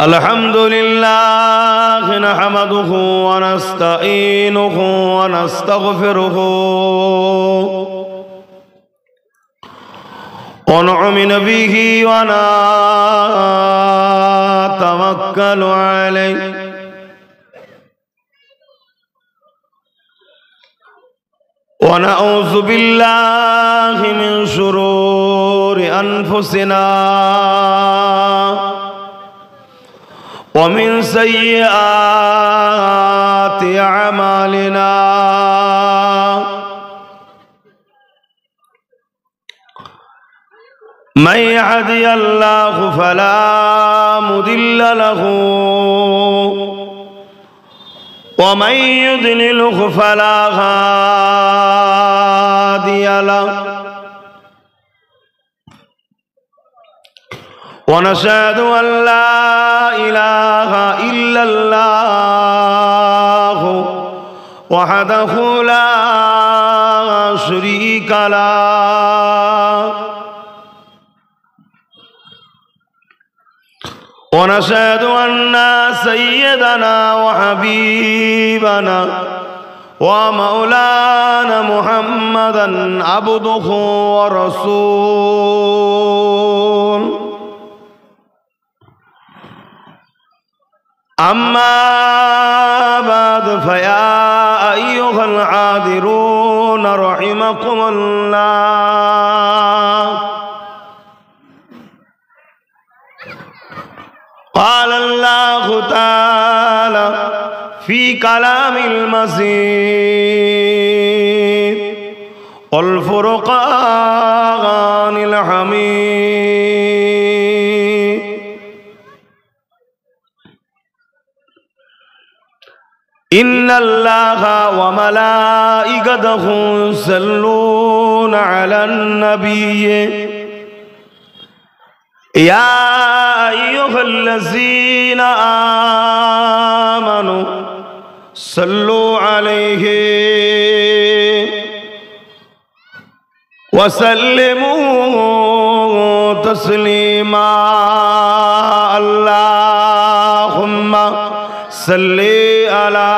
अल्हम्दुलिल्लाह नहमदुहु व नस्तईनुहु व नस्तगफिरुहु व नु'मिनु बिही व नतवक्कलु अलैहि व नऊज़ु बिल्लाहि मिन शुरूरि अनफुसिना वमिन सय्यिआति अमालिना मन यहदियल्लाहु फला मुदिल्ल लहु वमन युद्लिलहु फला हादिय लहु वनशहदु अल्ला इलाहा इल्लल्लाह वहदहु ला शरीका लहु वनशहदु अन्ना सय्यदना व हबीबना व मौलाना मुहम्मदन अब्दुहु व रसूलुहु अम्मा बाद फया अय्युहल आदिरून रहिमकुमुल्लाह क़ाल अल्लाहु तआला फ़ी कलामिल मजीद वल फ़ुरक़ानिल हमीद इन्नल्लाहा व मलाइकतहु युसल्लूना अलन नबिय्य या अय्युहल्लज़ीना आमनू सल्लू अलैहि व सल्लिमू तस्लीमा अल्लाहुम्मा सल्ली अला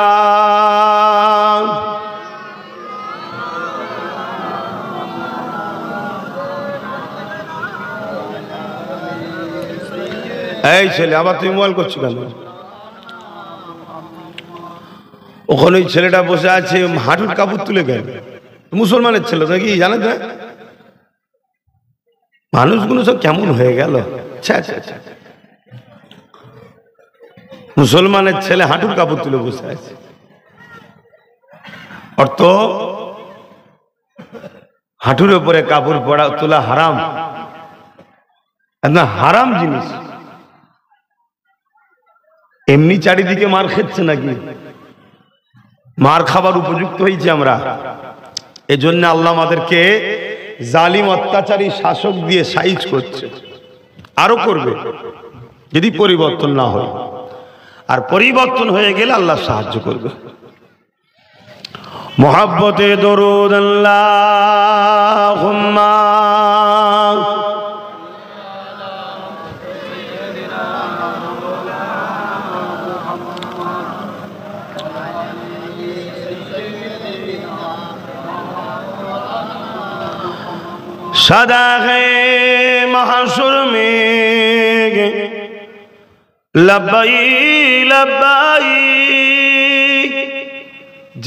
এই ছেলে আবার তুই মোবাইল করছিস কেন? ওখানে ওই ছেলেটা বসে আছে হাঁটুর কাপড় তুলে গেল, মুসলমানের ছেলে নাকি জানেন না? মানুষগুলো সব কেমন হয়ে গেল। মুসলমানের ছেলে হাঁটুর কাপড় তুলে বসে আছে, অর্থ হাঁটুর উপরে কাপড় পরা তোলা হারাম না, হারাম জিনিস। এমনি চারিদিকে মার খেচ্ছে নাকি? মার খাবার উপযুক্ত হয়েছে আমরা। এজন্য আল্লাহ আমাদেরকে জালিম অত্যাচারী শাসক দিয়ে সাইজ করছে, আরো করবে যদি পরিবর্তন না হয়। আর পরিবর্তন হয়ে গেলে আল্লাহ সাহায্য করবে। মোহাব্বতে দরুদ আল্লাহুম্মা सदा है महशुर में लब्बाई लब्बाई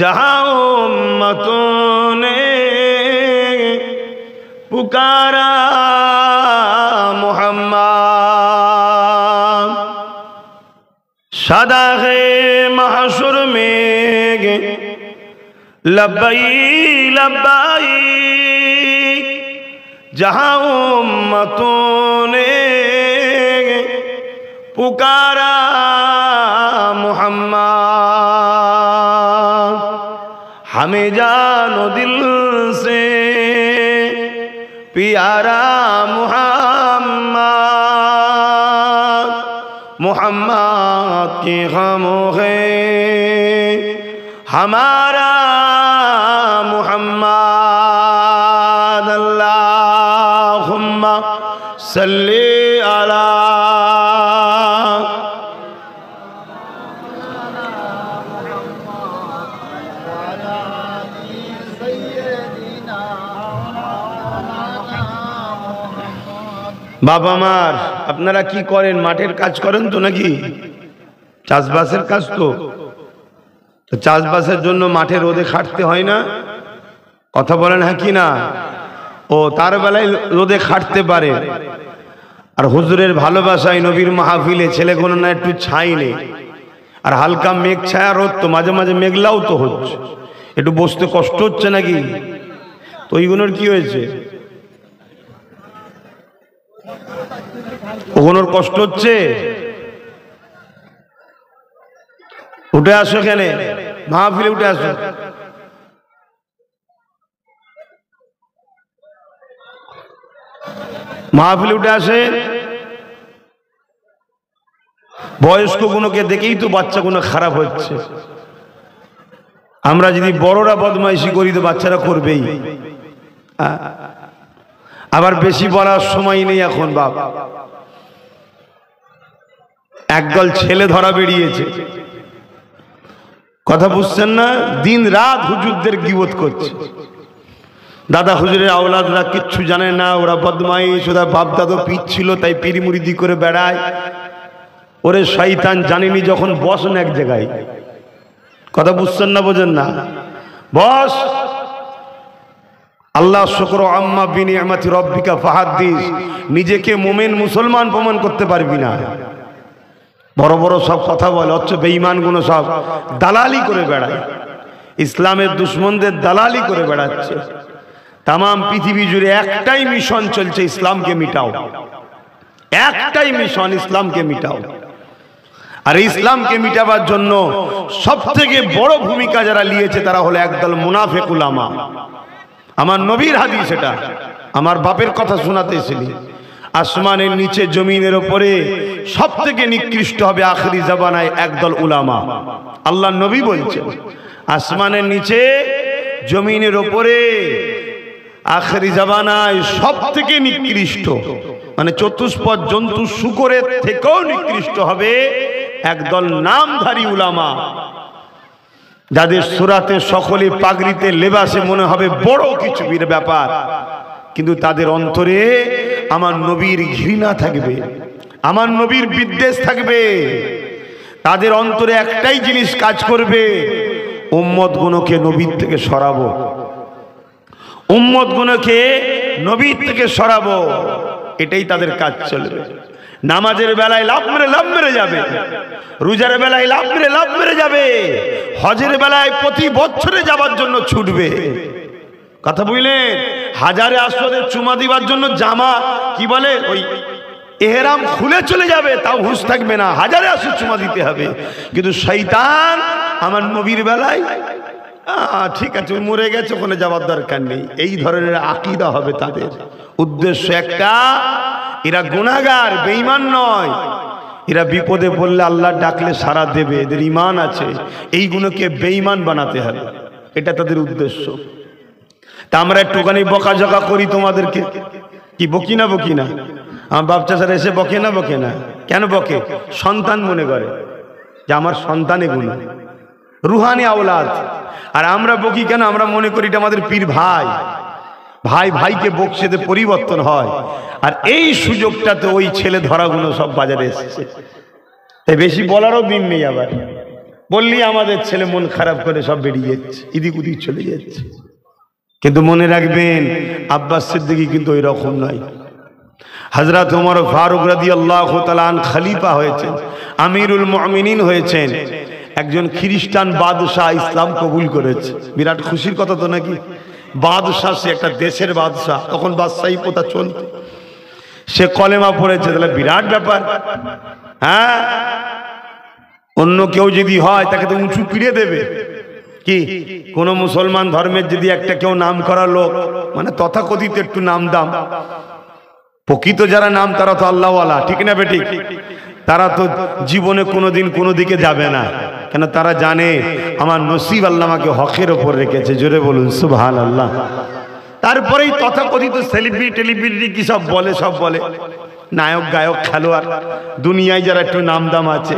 जहाँ उम्मतों ने पुकारा मुहम्मद। सदा है महशुर में लब्बाई लब्बाई जहाँ उम्मतों ने पुकारा मुहम्मद। हमें जानो दिल से प्यारा मुहम्मद, मुहम्मद की खामों है हमारा मुहम्मद। अल्लाहुम्मा सल्ली अला বাবা মার, আপনারা কি করেন? মাঠের কাজ করেন তো নাকি? চাষবাসের কাজ তো চাষবাসের জন্য মাঠে রোদে খাটতে হয় না? কথা বলেন হ্যাঁ কি না? ও তার বেলায় রোদে খাটতে পারে, আর হুজুরের ভালোবাসায় নবীর মাহফিলে ছেলে কোনো না একটু ছাই নেই, আর হালকা মেঘ ছায়া রোদ তো মাঝে মাঝে মেঘলাও তো হচ্ছে, একটু বসতে কষ্ট হচ্ছে নাকি? তো ওইগুলোর কি হয়েছে? ওগুলোর কষ্ট হচ্ছে? উঠে আসো, এখানে মাহফিলে উঠে আসো। মাহফিলে উঠে আসে। বয়স্ক গুণকে দেখেই তো বাচ্চা গুলো খারাপ হচ্ছে। আমরা যদি বড়রা বদমাইশি করি তো বাচ্চারা করবেই। আবার বেশি বলার সময় নেই এখন। বাপ একদল ছেলে ধরা বেরিয়েছে, কথা বুঝছেন না? দিন রাত হুজুরদের গীবত করছে। দাদা হুজুরের আওলাদরা কিচ্ছু জানে না, ওরা বদমাইশ, ওরা বাপ দাদা পিচ ছিল তাই পিড়ি মুড়িদি করে বেড়ায়। ওরে শয়তান জানিনি যখন বসন এক জায়গায়, কথা বুঝছেন না? বোঝেন না? বস, আল্লাহ শুকর আম্মা বিনিয়ামাতি রব্বিকা ফাহাদ্দিস। নিজেকে মুমিন মুসলমান প্রমাণ করতে পারবি না, বড় বড় সব কথা বলে, অথচ বেঈমান গুলো সব দালালি করে বেড়ায়, ইসলামের দুশ্মনদের দালালি করে বেড়াচ্ছে। তামাম পৃথিবী জুড়ে একটাই মিশন চলছে, ইসলামকে মিটাও। একটাই মিশন, ইসলামকে মিটাও। আর ইসলামকে মিটাবার জন্য সব থেকে বড় ভূমিকা যারা নিয়েছে তারা হলো একদল মুনাফিক উলামা। আমার নবীর হাদিস, এটা আমার বাপের কথা শোনাতেছিলি। আসমানের নিচে জমিনের উপরে সব থেকে নিকৃষ্ট হবে আখিরি জামানায় একদল উলামা। আল্লাহ নবী বলছেন আসমানের নিচে জমিনের উপরে আখিরি জামানায় সব থেকে নিকৃষ্ট, মানে চতুষ্পদ জন্তু শূকরের থেকেও নিকৃষ্ট হবে একদল নামধারী উলামা, যাদের সুরাতে সকলে পাগড়িতে লেবাসে মনে হবে বড় কিছু ব্যাপার, কিন্তু তাদের অন্তরে আমার নবীর ঘৃণা থাকবে, আমার নবীর বিদ্বেষ থাকবে। তাদের অন্তরে একটাই জিনিস কাজ করবে, উম্মত গুণকে নবীর থেকে সরাবো, উম্মত গুণকে নবীর থেকে সরাবো, এটাই তাদের কাজ চলবে। নামাজের বেলায় লাভ মেরে যাবে, রোজার বেলায় লাভ মেরে যাবে, হজের বেলায় প্রতি বছরে যাবার জন্য ছুটবে, কথা বুঝলেন? হাজারে আসওয়াদে চুমা দিবার জন্য জামা কি বলে ওই এহরাম খুলে চলে যাবে, তাও হুঁশ থাকবে না, হাজারে আসওয়াদ চুমা দিতে হবে। কিন্তু শয়তান আমার নবীর বেলায় ঠিক আছে মরে গেছে, ওখানে যাওয়ার দরকার নেই, এই ধরনের আকীদা হবে তাদের। উদ্দেশ্য একটা, এরা গুনাহগার, বেঈমান নয়, এরা বিপদে পড়লে আল্লাহ ডাকলে সাড়া দেবে, এদের ঈমান আছে, এইগুলোকে বেঈমান বানাতে হবে, এটা তাদের উদ্দেশ্য। তা আমরা একটুখানি বকাঝকা করি তোমাদেরকে, কি বকি না? বকি না? আমার বাপ চাচারা এসে বকে না? বকে না? কেন বকে? সন্তান মনে করে যে আমার সন্তান এগুলো রুহানি আওলাদ। আর আমরা বকি কেন? আমরা মনে করি এটা আমাদের পীর ভাই, ভাই ভাইকে বকছে যে পরিবর্তন হয়। আর এই সুযোগটাতে ওই ছেলে ধরাগুলো সব বাজারে এসেছে, তাই বেশি বলারও দিন নেই। আবার বললি আমাদের ছেলে মন খারাপ করে সব বেরিয়ে যাচ্ছে, ইদিক উদিক চলে যাচ্ছে। কিন্তু মনে রাখবেন আব্বাস সিদ্দিকী কিন্তু ওই রকম নয়। হযরত ওমর ফারুক রাদিয়াল্লাহু তাআলা আন খলিফা হয়েছেন, আমিরুল মুমিনিন হয়েছেন, একজন খ্রিস্টান বাদশাহ ইসলাম কবুল করেছে। বিরাট খুশির কথা তো নাকি? বাদশাহ, সে একটা দেশের বাদশাহ, তখন বাদশাহী প্রথা চলত, সে কলেমা পড়েছে, তাহলে বিরাট ব্যাপার। হ্যাঁ, অন্য কেউ যদি হয় তাকে তো উঁচু পিড়ে দেবে। কি কোন মুসলমান ধর্মের যদি একটা কেউ নাম করা লোক, মানে তথাকথিত একটু নাম দাম, প্রকৃত যারা নাম তারা তো আল্লাহওয়ালা, ঠিক না বেঠিক? তারা তো জীবনে কোনোদিন কোনো দিকে যাবে না, কেন তারা জানে আমার নসিব আল্লাহ আমাকে হকের ওপর রেখেছে। জোরে বলুন সুবহানাল্লাহ। তারপরেই তথাকথিত সেলিব্রিটি টেলিব্রিটি কি সব বলে, সব বলে নায়ক গায়ক খেলোয়াড়, দুনিয়ায় যারা একটু নাম দাম আছে,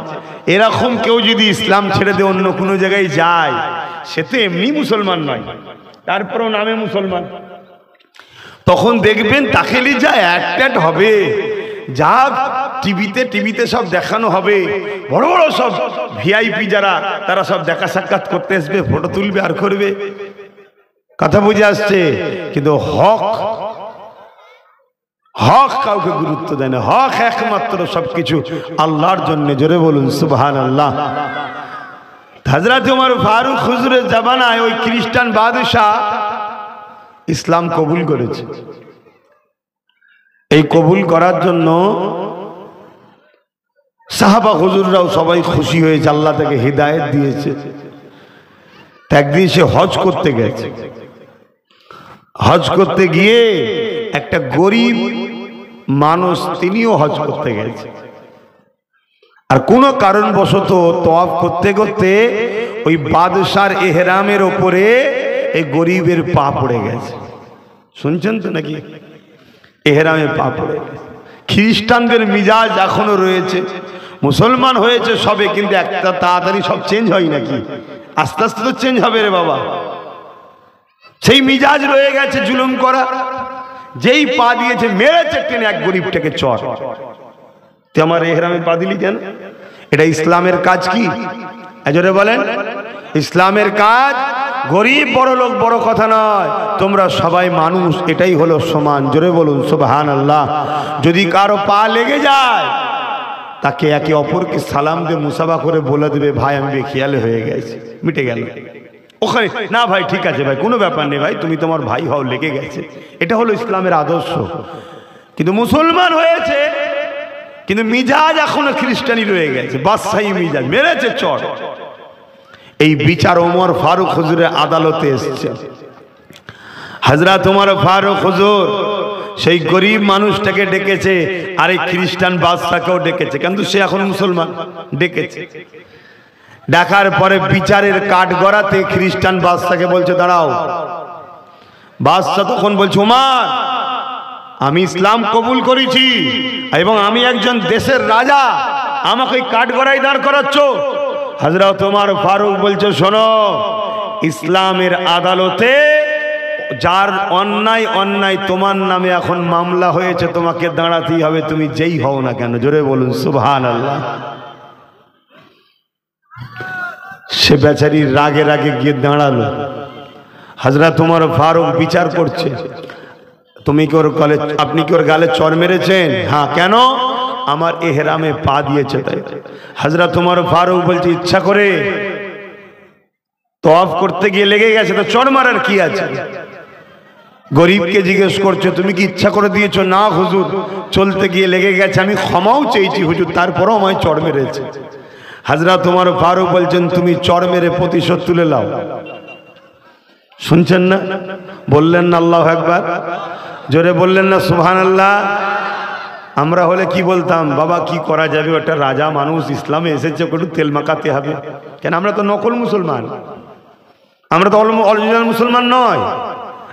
এরকম কেউ যদি ইসলাম ছেড়ে দিয়ে অন্য কোনো জায়গায় যায়, সে তো এমনি মুসলমান নয়, তারপরেও নামে মুসলমান। তখন দেখবেন তাকে যা অ্যাট্যাট হবে, যা টিভিতে সব দেখানো হবে, বড় বড় সব ভিআইপি যারা, তারা সব দেখা সাক্ষাৎ করতে আসবে, ফটো তুলবে আর করবে। কথা বুঝে আসছে? কিন্তু হক কাউকে গুরুত্ব দেয় না। হক একমাত্র সবকিছু আল্লাহর জন্য। জোরে বলুন সুবহানাল্লাহ। হযরত ওমর ফারুক হুজুরের জামানায় ওই খ্রিস্টান বাদশা ইসলাম কবুল করেছে। এই কবুল করার জন্য সাহাবা হুজুররাও সবাই খুশি হয়েছে, আল্লাহ তাকে হিদায়াত দিয়েছে। একদিন সে হজ করতে গেছে। হজ করতে গিয়ে একটা গরিব মানুষ, তিনিও হজ করতে গেছে, আর কোনো কারণবশত তওয়াফ করতে করতে ওই বাদশার এহরামের ওপরে এই গরিবের পা পড়ে গেছে। শুনছেন তো নাকি? এহরামে পা পড়ে গেছে। খ্রিস্টানদের মিজাজ এখনো রয়েছে, মুসলমান হয়েছে সবে, কিন্তু একটা তাড়াতাড়ি সব চেঞ্জ হয় নাকি? আস্তে আস্তে তো চেঞ্জ হবে রে বাবা। সেই মিজাজ রয়ে গেছে জুলুম করা। যেই পা দিয়েছে, মেরেছে টেনে এক গরিবটাকে চর। তুই আমার এহরামে পা দিলি কেন? এটা ইসলামের কাজ কি? জোরে বলেন। ইসলামের কাজ গরিব বড় লোক বড় কথা নয়, তোমরা সবাই মানুষ, এটাই হলো সমান। জোরে বলুন সুবহানাল্লাহ। যদি কারো পা লেগে যায়, তাকে একে অপরকে সালাম দিয়ে মুসাফা করে বলে দেবে, ভাই আমি বেখিয়ালে হয়ে গেছি, মিটে গেল। ওখানে না ভাই ঠিক আছে ভাই, কোনো ব্যাপার নেই ভাই, তুমি তোমার ভাই হও, লেগে গেছে। এটা হলো ইসলামের আদর্শ। কিন্তু মুসলমান হয়েছে, কিন্তু মিজাজ এখনো খ্রিস্টানি রয়ে গেছে, বাদশাহী মিজাজ, মেরেছে চর। এই বিচার ওমর ফারুক হুজুরের আদালতে এসেছে। হযরত ওমর ফারুক হুজুর সেই গরিব মানুষটাকে ডেকেছে, আর এই খ্রিস্টান বাদশাকেও ডেকেছে, কিন্তু সে এখন মুসলমান। ডেকেছে, ডাকার পরে বিচারের কাঠ গড়াতে খ্রিস্টান বাদশাকে বলছে দাঁড়াও। বাদশা তখন বলছে, ওমর আমি ইসলাম কবুল করেছি এবং আমি একজন দেশের রাজা, আমাকে কাঠ গড়াই দাঁড় করাচ্ছ? হযরত ওমর ফারুক বলছে, শোনো, ইসলামের আদালতে যার অন্যায় তোমার নামে এখন মামলা হয়েছে, তোমাকে দাঁড়াতেই হবে, তুমি যেই হও না কেন। জোরে বলুন সুবহানাল্লাহ। সে বেচারি রাগে রাগে গিয়ে দাঁড়ালো। হযরত ওমর ফারুক বিচার করছে, তুমি কি ওর গালে, আপনি কি ওর গালে চর মেরেছেন? হ্যাঁ। কেন? আমার এহরামে পা দিয়েছে তাই। হযরত ওমর ফারুক বলছে, ইচ্ছা করে তওয়াফ করতে গিয়ে লেগে গেছে, তো চর মারার কি আছে? গরিবকে জিজ্ঞেস করছে, তুমি কি ইচ্ছা করে দিয়েছো? না হুজুর, চলতে গিয়ে লেগে গেছে, আমি ক্ষমাও চেয়েছি হুজুর, তারপরও আমায় চর মেরেছে। হযরত ওমর ফারুক বলছেন, তুমি চর মেরে প্রতিশোধ তুলে নাও। শুনছেন না? বললেন না আল্লাহু আকবার? জোরে বললেন না সুবহানাল্লাহ? আমরা হলে কি বলতাম, বাবা কি করা যাবে, ওটা রাজা মানুষ, ইসলামে এসেছে, একটু তেল মাখাতে হবে। কেন? আমরা তো নকল মুসলমান, আমরা তো অরিজিনাল মুসলমান নয়।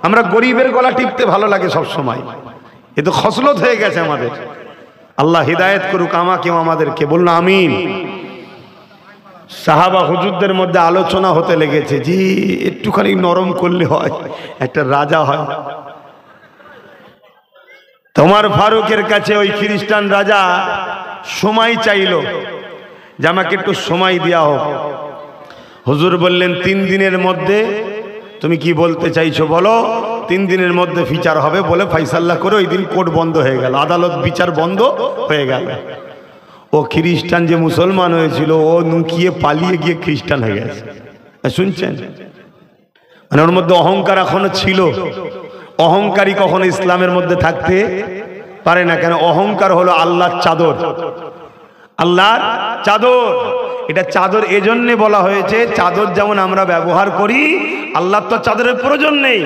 আমরা গরিবের গলা টিপতে ভালো লাগে সব সময়, এ তো খসলত হয়ে গেছে আমাদের। আল্লাহ হিদায়াত করুক আমাকেও আমাদেরকে, বলুন আমিন। সাহাবা হুজুরদের মধ্যে আলোচনা হতে লেগেছে, জি একটুখানি নরম করলে হয়, একটা রাজা হয়। ওমর ফারুকের কাছে ওই খ্রিস্টান রাজা সময় চাইল যে আমাকে একটু সময় দেওয়া হোক। হুজুর বললেন, 3 দিনের মধ্যে তুমি কি বলতে চাইছো বলো। 3 দিনের মধ্যে বিচার হবে বলে ফাইসাল্লা করে ওই দিন কোর্ট বন্ধ হয়ে গেল, আদালত বিচার বন্ধ হয়ে গেল। ও খ্রিস্টান যে মুসলমান হয়েছিল, ও নুকিয়ে পালিয়ে গিয়ে খ্রিস্টান হয়ে গেছে। শুনছেন? মানে ওর মধ্যে অহংকার এখনো ছিল। অহংকারী কখনো ইসলামের মধ্যে থাকতে পারে না। কেন? অহংকার হলো আল্লাহর চাদর, আল্লাহর চাদর। এটা চাদর এজন্য বলা হয়েছে, চাদর যেমন আমরা ব্যবহার করি, আল্লাহর তো চাদরের প্রয়োজন নেই,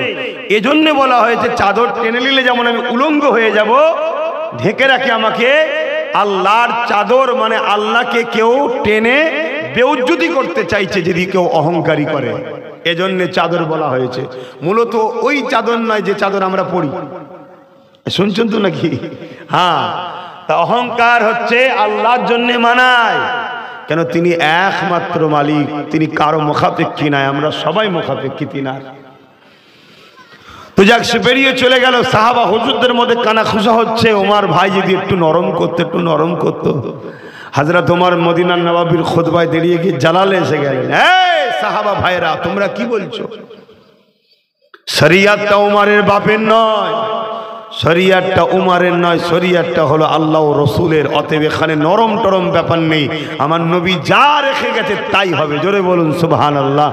এজন্য বলা হয়েছে চাদর টেনে নিলে যেমন আমি উলঙ্গ হয়ে যাব, ঢেকে রাখে আমাকে আল্লাহর চাদর। মানে আল্লাহকে কেউ টেনে বেউজ্জতি করতে চাইছে যদি কেউ অহংকারী করে, এজন্য চাদর বলা হয়েছে। মূলত ওই চাদর নয় যে চাদর আমরা পরি। শুনছেন তো নাকি? হ্যাঁ, তা অহংকার হচ্ছে আল্লাহর জন্য মানায়। কেন? তিনি একমাত্র মালিক, তিনি কারো মুখাপেক্ষী নাই, আমরা সবাই মুখাপেক্ষী তিনার। তো যাক, সে বেরিয়ে চলে গেল। সাহাবা হুজুরদের মধ্যে কানা খুশা হচ্ছে, ওমর ভাই যদি একটু নরম করতো। হযরত ওমর মদিনার নবাবীর খুতবায় দাঁড়িয়ে গিয়ে জালালে এসে গেলেন, এই সাহাবা ভাইরা, তোমরা কি বলছো? শরিয়াতটা উমরের বাপের নয়, শরিয়াতটা উমরের নয়, শরিয়াতটা হলো আল্লাহ ও রসুলের। অতএব এখানে নরম টরম ব্যাপার নেই, আমার নবী যা রেখে গেছে তাই হবে। জোরে বলুন সুবহানাল্লাহ,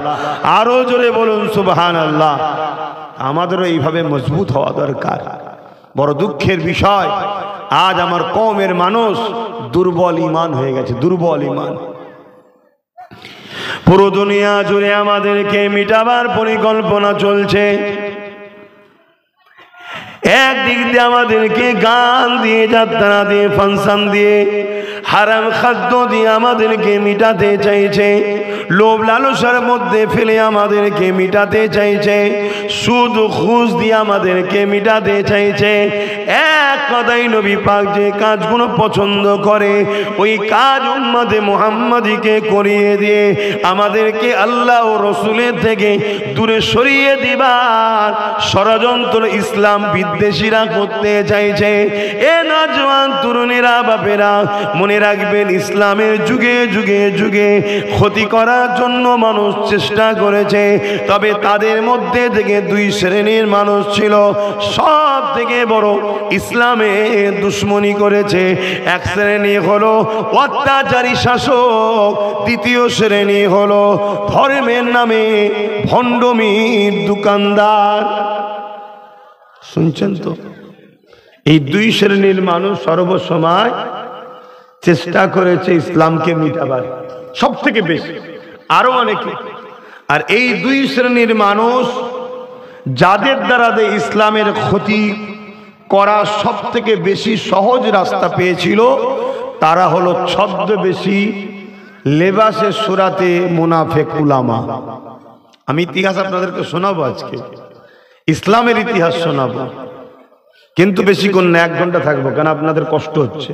আরো জোরে বলুন সুবহানাল্লাহ। আমাদেরও এইভাবে মজবুত হওয়া দরকার। বড় দুঃখের বিষয়, আজ আমার কওমের মানুষ দুর্বল ঈমান হয়ে গেছে, দুর্বল ঈমান। পুরো দুনিয়া জুড়ে আমাদেরকে মিটাবার পরিকল্পনা চলছে। একদিক দিয়ে আমাদেরকে গান দিয়ে, যাত্রা দিয়ে, ফাংশন দিয়ে, হারাম খাদ্য দিয়ে আমাদেরকে মিটাতে চাইছে, লোভ লালসার মধ্যে ফেলে আমাদেরকে মিটাতে চাইছে, সুদ ঘুষ দিয়ে আমাদেরকে মিটাতে চাইছে। এক কথাই নবী পাক যে কাজগুলো পছন্দ করে ওই কাজ উম্মতে মুহাম্মাদিকে করিয়ে দিয়ে আমাদেরকে আল্লাহ ও রসুলের থেকে দূরে সরিয়ে দিবার ষড়যন্ত্র ইসলাম বিদ্বেষীরা করতে চাইছে। এ নওজওয়ান তরুণীরা, বাপেরা, মনে রাখবেন, ইসলামের যুগে যুগে যুগে ক্ষতি করার জন্য মানুষ চেষ্টা করেছে। তবে তাদের মধ্যে থেকে দুই শ্রেণীর মানুষ ছিল সব থেকে বড় ইসলামে দুশ্মনী করেছে। এক শ্রেণী হলো অত্যাচারী শাসক, দ্বিতীয় শ্রেণী হলো ধর্মের নামে ভণ্ডমির দোকানদার। শুনছেন তো? এই দুই শ্রেণীর মানুষ সর্বসময় চেষ্টা করেছে ইসলামকে মিটাবার, সব থেকে বেশি, আরো অনেকে। আর এই দুই শ্রেণীর মানুষ যাদের দ্বারা ইসলামের ক্ষতি করা সব থেকে বেশি সহজ রাস্তা পেয়েছিল, তারা হলো ছদ্মবেশী, লেবাসে সুরাতে মুনাফেক উলামা। আমি ইতিহাস আপনাদেরকে শোনাবো, আজকে ইসলামের ইতিহাস শোনাবো, কিন্তু বেশিক্ষণ না, 1 ঘন্টা থাকবো, কেন আপনাদের কষ্ট হচ্ছে,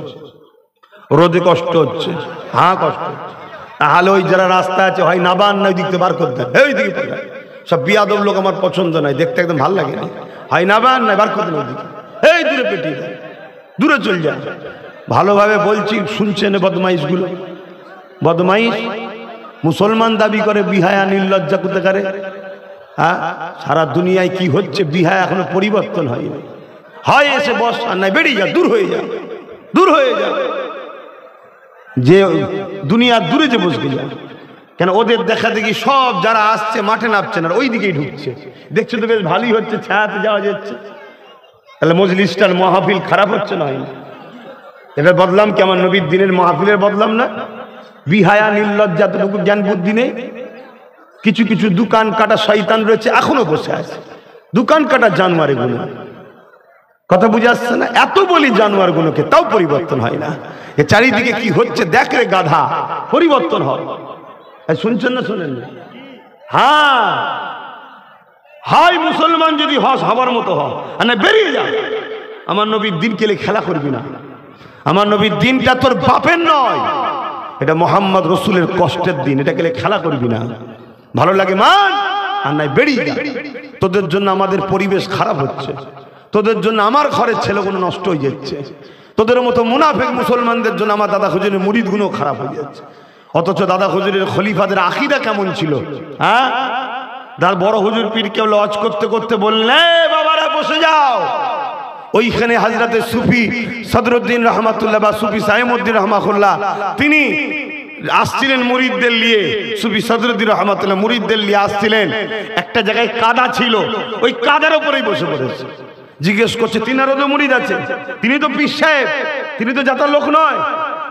রোদে কষ্ট হচ্ছে, হ্যাঁ কষ্ট হচ্ছে। তাহলে ওই যারা রাস্তা আছে হয় নাবান না ওই দিক থেকে বার করতে, ওই দিকে সব বিয়াদব লোক আমার পছন্দ নয়, দেখতে একদম ভালো লাগে না, হয় নাবান না বার করতে ওই দিকে, এই দূরে পেটিয়ে দেয়, দূরে চল যায়। ভালোভাবে বলছি, শুনছেন বদমাইশগুলো? বদমাইশ মুসলমান দাবি করে, বিহায়া নির্লজ্জা কোথাকারে। হ্যাঁ, সারা দুনিয়ায় কি হচ্ছে, বিহায়া এখনো পরিবর্তন হয়নি। হয় এসে বস, আর নাই বেরিয়ে যা, দূর হয়ে যা, দূর হয়ে যা, যে দুনিয়ার দূরে যে বসবে যা। কেন ওদের দেখা দেখি সব যারা আসছে মাঠে নামছে না, ওই দিকেই ঢুকছে। দেখছো তো বেশ ভালোই হচ্ছে, ছায়াতে যাওয়া যাচ্ছে, তাহলে মজলিসটার মাহফিল খারাপ হচ্ছে না? এবার বদলাম কি? আমার নবীর দিনের মাহফিলের বদলাম না? বিহায়া নির্লজ্জা এতটুকু জ্ঞান বুদ্ধি নেই। কিছু কিছু দোকান কাটা শয়তান রয়েছে, এখনো বসে আছে, দোকান কাটা জানোয়ার গুলো। কথা বুঝে আসছে না? এত বলি জানোয়ার গুলোকে, তাও পরিবর্তন হয় না। এ চারিদিকে কি হচ্ছে দেখ রে গাধা, পরিবর্তন হয়। শুনছেন না? শোনেন না? হ্যাঁ, হাই মুসলমান যদি হস হবার মতো হ, আর না বেরিয়ে যা। আমার নবীর দিন কেলে খেলা করবি না। আমার নবীর দিনটা তোর বাপের নয়, এটা মোহাম্মদ রসুলের কষ্টের দিন, এটা কেলে খেলা করবি না। ভালো লাগে মান, আর নাই বেরিয়ে যা। তোদের জন্য আমাদের পরিবেশ খারাপ হচ্ছে, তোদের জন্য আমার ঘরের ছেলেগুলো নষ্ট হয়ে যাচ্ছে, তোদের মতো মুনাফেক মুসলমানদের জন্য আমার দাদা হুজুরের মুরিদগুলো খারাপ হয়ে যাচ্ছে। অথচ দাদা হুজুরের খলিফাদের আকীদা কেমন ছিল? হ্যাঁ, তার বড় হুজুর পীর কেবল ওয়াজ করতে করতে বললে, বাবারা বসে যাও। ওইখানে হযরতে সুফি সদরুদ্দিন রহমাতুল্লাহ বা সুফি সাইমুদ্দিন রহমাতুল্লাহ তিনি আসছিলেন মুরিদদের নিয়ে। সুফি সদরুদ্দিন রহমাতুল্লাহ মুরিদদের নিয়ে আসছিলেন। একটা জায়গায় কাদা ছিল, ওই কাদার উপরেই বসে পড়েছে। জিজ্ঞেস করছে, তিনারও তো মুরিদ আছে, তিনি তো পীর সাহেব, তিনি তো জাতার লোক নয়,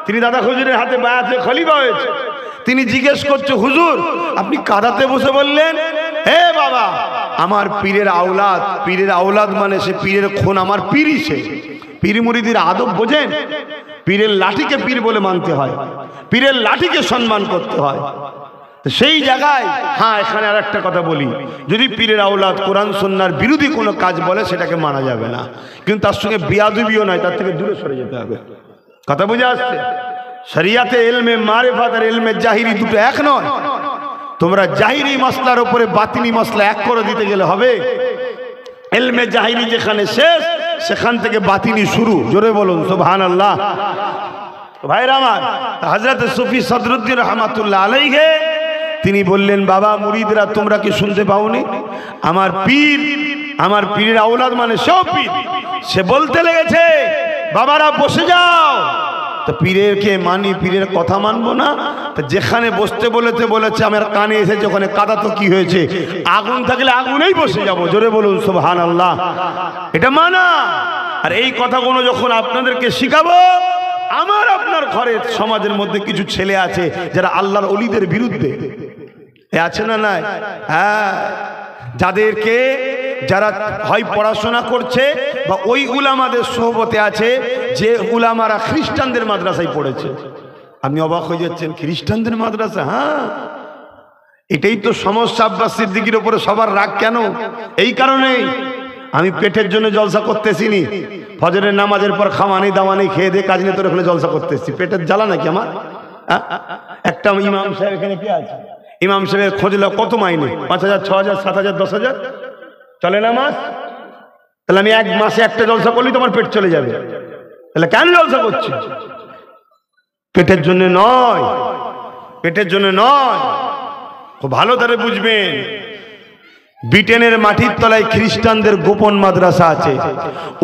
তিনি দাদা হুজুরের হাতে বায়াত হয়ে খলিফা হয়েছে। তিনি জিজ্ঞেস করছে, হুজুর আপনি কাদাতে বসে বললেন? হে বাবা, আমার পীরের আওলাদ, পীরের আওলাদ মানে সে পীরের খুন, আমার পীরই সে। পীর মুরিদের আদব বোঝেন? পীরের লাঠিকে পীর বলে মানতে হয়, পীরের লাঠিকে সম্মান করতে হয়। সেই জায়গায় হ্যাঁ, এখানে আর একটা কথা বলি, যদি পীরের আওলাদ কোরআন সুন্নাহর বিরোধী কোনো কাজ বলে সেটাকে মানা যাবে না, কিন্তু তার সঙ্গে বিয়াদবিও নয়, তার থেকে দূরে সরে যেতে হবে। কথা বুঝে আসছে? শরিয়াতে ইলমে মারিফাত আর ইলমে জাহিরি দুটো এক নয়। তোমরা জাহিরি মাসলার উপরে বাতিনি মাসলা এক করে দিতে গেলে হবে? ইলমে জাহিরি যেখানে শেষ সেখান থেকে বাতিনি শুরু। জোরে বলুন সুবহানাল্লাহ। ভাইরা আমার, হযরত সুফি সদরুদ্দিন রহমাতুল্লাহ আলাইহি তিনি বললেন, বাবা মুরিদরা তোমরা কি শুনতে পাওনি? আমার পীর, আমার পীরের আওলাদ মানে সব পীর, সে বলতে লেগেছে বাবারা বসে যাও। তো পীরের কে মানি, পীরের কথা মানবো না? তো যেখানে বসতে বলেছে আমার কানে এসেছে ওখানে কাদা তো কি হয়েছে, আগুন থাকলে আগুনেই বসে যাব। জোরে বলুন সুবহানাল্লাহ। এটা মানা। আর এই কথাগুলো যখন আপনাদেরকে শিখাবো, আমার আপনার ঘরের সমাজের মধ্যে কিছু ছেলে আছে যারা আল্লাহর ওলিদের বিরুদ্ধে আছে না নাই? হ্যাঁ, যাদেরকে যারা হয় পড়াশোনা করছে বা ওই উলামাদের সোহবতে আছে যে উলামারা খ্রিস্টানদের মাদ্রাসায় পড়েছে। আপনি অবাক হয়ে যাচ্ছেন, খ্রিস্টানদের মাদ্রাসা? হ্যাঁ, এটাই তো সমস্যা। আব্বাস সিদ্দিকীর উপরে সবার রাগ কেন? এই কারণেই আমি পেটের জন্য জলসা করতেছি নি, ফজরের নামাজের পর খাওয়ানি দাওয়ানি খেয়ে দিয়ে কাজ নিয়ে তোর ওখানে জলসা করতেছি। পেটের জ্বালা নাকি আমার? একটা ইমাম সাহেব এখানে কে আছে? ইমাম সাহেবের খোঁজ লাও কত মাইনে? 5,000, 6,000, 7,000, 10,000 চলে না মাস? তাহলে আমি এক মাসে একটা জলসা করলি তোমার পেট চলে যাবে। তাহলে কেন জলসা করছি? পেটের জন্য নয়, পেটের জন্য নয়। খুব ভালো করে বুঝবেন, ব্রিটেনের মাটির তলায় খ্রিস্টানদের গোপন মাদ্রাসা আছে।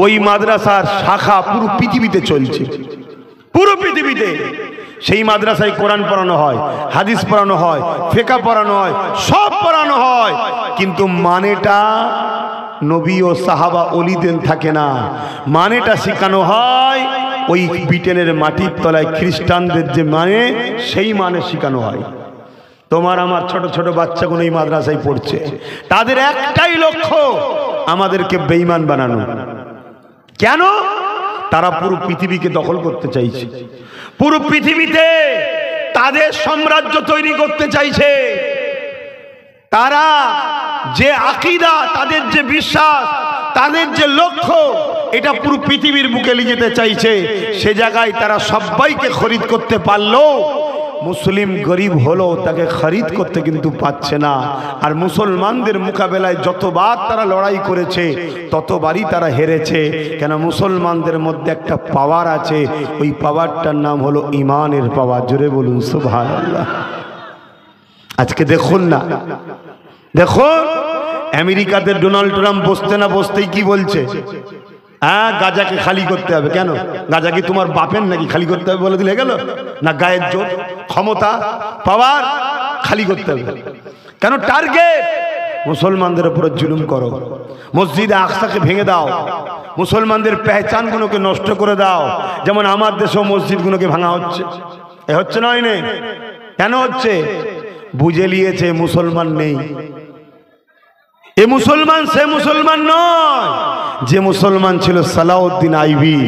ওই মাদ্রাসার শাখা পুরো পৃথিবীতে চলছে, পুরো পৃথিবীতে। সেই মাদ্রাসায় কোরআন পড়ানো হয়, হাদিস পড়ানো হয়, ফিকহ পড়ানো হয়, সব পড়ানো হয়, কিন্তু মানেটা নবী ও সাহাবা ওলিদের থাকে না। মানেটা শেখানো হয় ওই ব্রিটেনের মাটির তলায় খ্রিস্টানদের যে মানে, সেই মানে শেখানো হয়। তোমার আমার ছোট ছোট বাচ্চাগুলো এই মাদ্রাসায় পড়ছে, তাদের একটাই লক্ষ্য আমাদেরকে বেঈমান বানানো। কেন? তারা পুরো পৃথিবীকে দখল করতে চাইছে, পুরো পৃথিবীতে তাদের সাম্রাজ্য তৈরি করতে চাইছে। তারা যে আকীদা, তাদের যে বিশ্বাস, তাদের যে লক্ষ্য, এটা পুরো পৃথিবীর বুকে নিয়ে যেতে চাইছে। সে জায়গায় তারা সবাইকে খরিদ করতে পারলো, মুসলিম গরিব হলো তাকে খরিদ করতে কিন্তু পাচ্ছে না। আর মুসলমানদের মোকাবেলায় যতবার তারা লড়াই করেছে ততবারই তারা হেরেছে। কেন? মুসলমানদের মধ্যে একটা পাওয়ার আছে, ওই পাওয়ারটার নাম হলো ইমানের পাওয়ার। জোরে বলুন সুবহানাল্লাহ। আজকে দেখুন না, দেখুন আমেরিকাতে ডোনাল্ড ট্রাম্প বসতে না বসতেই কি বলছে? হ্যাঁ, গাজাকে খালি করতে হবে। কেন? গাজা কি তোমার বাপের নাকি? খালি করতে হবে বলে দিলে গেল? না গায়ের জোর, ক্ষমতা, পাওয়ার, খালি করতে হবে। কেন? টার্গেট মুসলমানদের উপরে জুলুম করো, মসজিদে আকসাকে ভেঙে দাও, মুসলমানদের পেহচানগুলোকে নষ্ট করে দাও। যেমন আমার দেশেও মসজিদগুলোকে ভাঙা হচ্ছে। এ হচ্ছে নয় নে? কেন হচ্ছে? বুঝে নিয়েছে মুসলমান নেই। এ মুসলমান সে মুসলমান নয়। যে মুসলমান ছিল সালাউদ্দিন আইবি,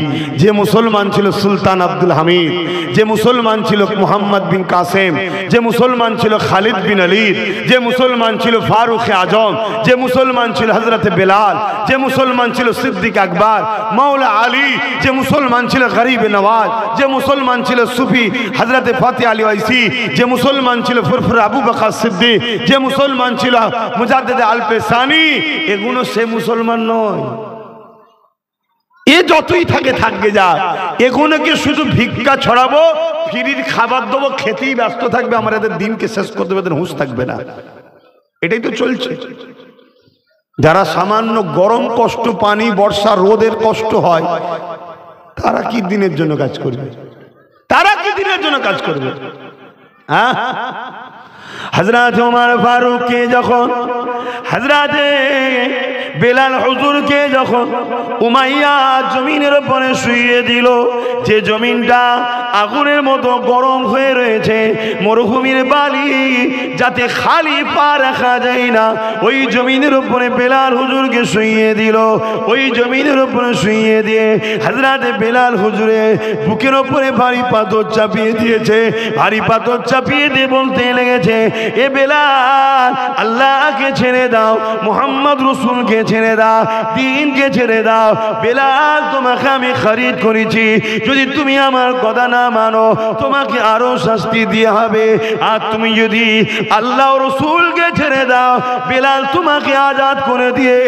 যে মুসলমান ছিল সুলতান আব্দুল হামিদ, যে মুসলমান ছিল মুহাম্মদ বিন কাসেম, যে মুসলমান ছিল খালিদ বিন আলিদ, যে মুসলমান ছিল ফারুক আজম, যে মুসলমান ছিল হযরত বেলাল, যে মুসলমান ছিল সিদ্দিক আকবর, মাওলা আলী, যে মুসলমান ছিল গরিব নওয়াজ, যে মুসলমান ছিল সুফি হযরত ফাতিহ আলী ওয়াইসি, যে মুসলমান ছিল ফুরফুর আবু বকর সিদ্দিক, যে মুসলমান ছিল মুজাদ্দিদ আল-পেসানি, এগুলো সে মুসলমান নয়। এ যতই থাকে থাকবে যা, এগুলোকে শুধু ভিক্ষা ছড়াবো, ফ্রির খাবার দেবো, খেতেই ব্যস্ত থাকবে, আমার এদের দিনকে শেষ করে দেবে, এদের হুঁশ থাকবে না। এটাই তো চলছে। যারা সামান্য গরম কষ্ট, পানি, বর্ষা, রোদের কষ্ট হয়, তারা কি দিনের জন্য কাজ করবে? তারা কি দিনের জন্য কাজ করবে? হ্যাঁ, হযরত ওমর ফারুককে যখন, হযরত বেলাল হুজুরকে যখন উমাইয়া জমিনের উপরে শুইয়ে দিল, যে জমিনটা আগুনের মতো গরম হয়ে রয়েছে, মরুভূমির বালি, যাতে খালি পা রাখা যায় না, ওই জমিনের উপরে বেলাল হুজুরকে শুইয়ে দিল। ওই জমিনের উপরে শুইয়ে দিয়ে হযরত বেলাল হুজুরে বুকের উপরে ভারী পাথর চাপিয়ে দিয়েছে। ভারী পাথর চাপিয়ে দিয়ে বলতে লেগেছে, এ বেলাল, আল্লাহকে ছেড়ে দাও, মুহাম্মদ রাসূলকে ছেড়ে দাও, দ্বীনকে ছেড়ে দাও। বেলাল, তোমাকে আমি খরিদ করেছি, যদি তুমি আমার কথা না না মানো তোমাকে আরো শাস্তি দেওয়া হবে। আর তুমি যদি আল্লাহ রসুলকে ছেড়ে দাও, বেলাল তোমাকে আজাদ করে দিয়ে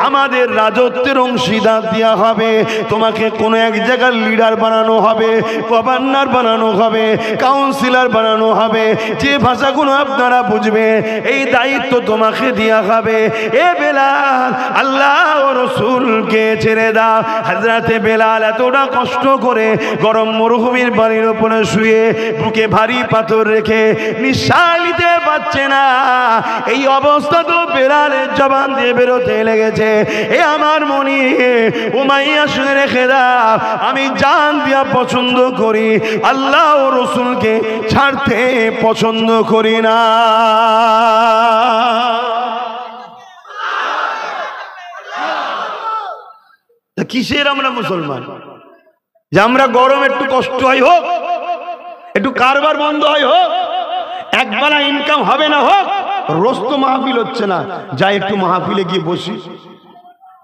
আমাদের রাজত্বের অংশীদার দেওয়া হবে। তোমাকে কোনো এক জায়গার লিডার বানানো হবে, গভর্নর বানানো হবে, কাউন্সিলর বানানো হবে। যে ভাষাগুলো আপনারা বুঝবে এই দায়িত্ব তোমাকে দেওয়া হবে। এ বেলাল আল্লাহ রসুলকে ছেড়ে দাও। হযরতে বেলাল এতটা কষ্ট করে গরম মরুভূমির বাড়ির উপরে শুয়ে বুকে ভারী পাথর রেখে নিঃশ্বাস নিতে পারছে না। এই অবস্থা তো বেলালের জবান দিয়ে বেরোতে লেগেছে, এ আমার মনি উমাইয়া শুনে রেখে দাও, আমি জান দিয়া পছন্দ করি, আল্লাহ ও রসুলকে ছাড়তে পছন্দ করি না। কিসের আমরা মুসলমান যে আমরা গরম একটু কষ্ট হয় হোক, একটু কারবার বন্ধ হয় হোক, একবেলা ইনকাম হবে না হোক, রোজ তো মাহফিল হচ্ছে না, যাই একটু মাহফিলে গিয়ে বসি,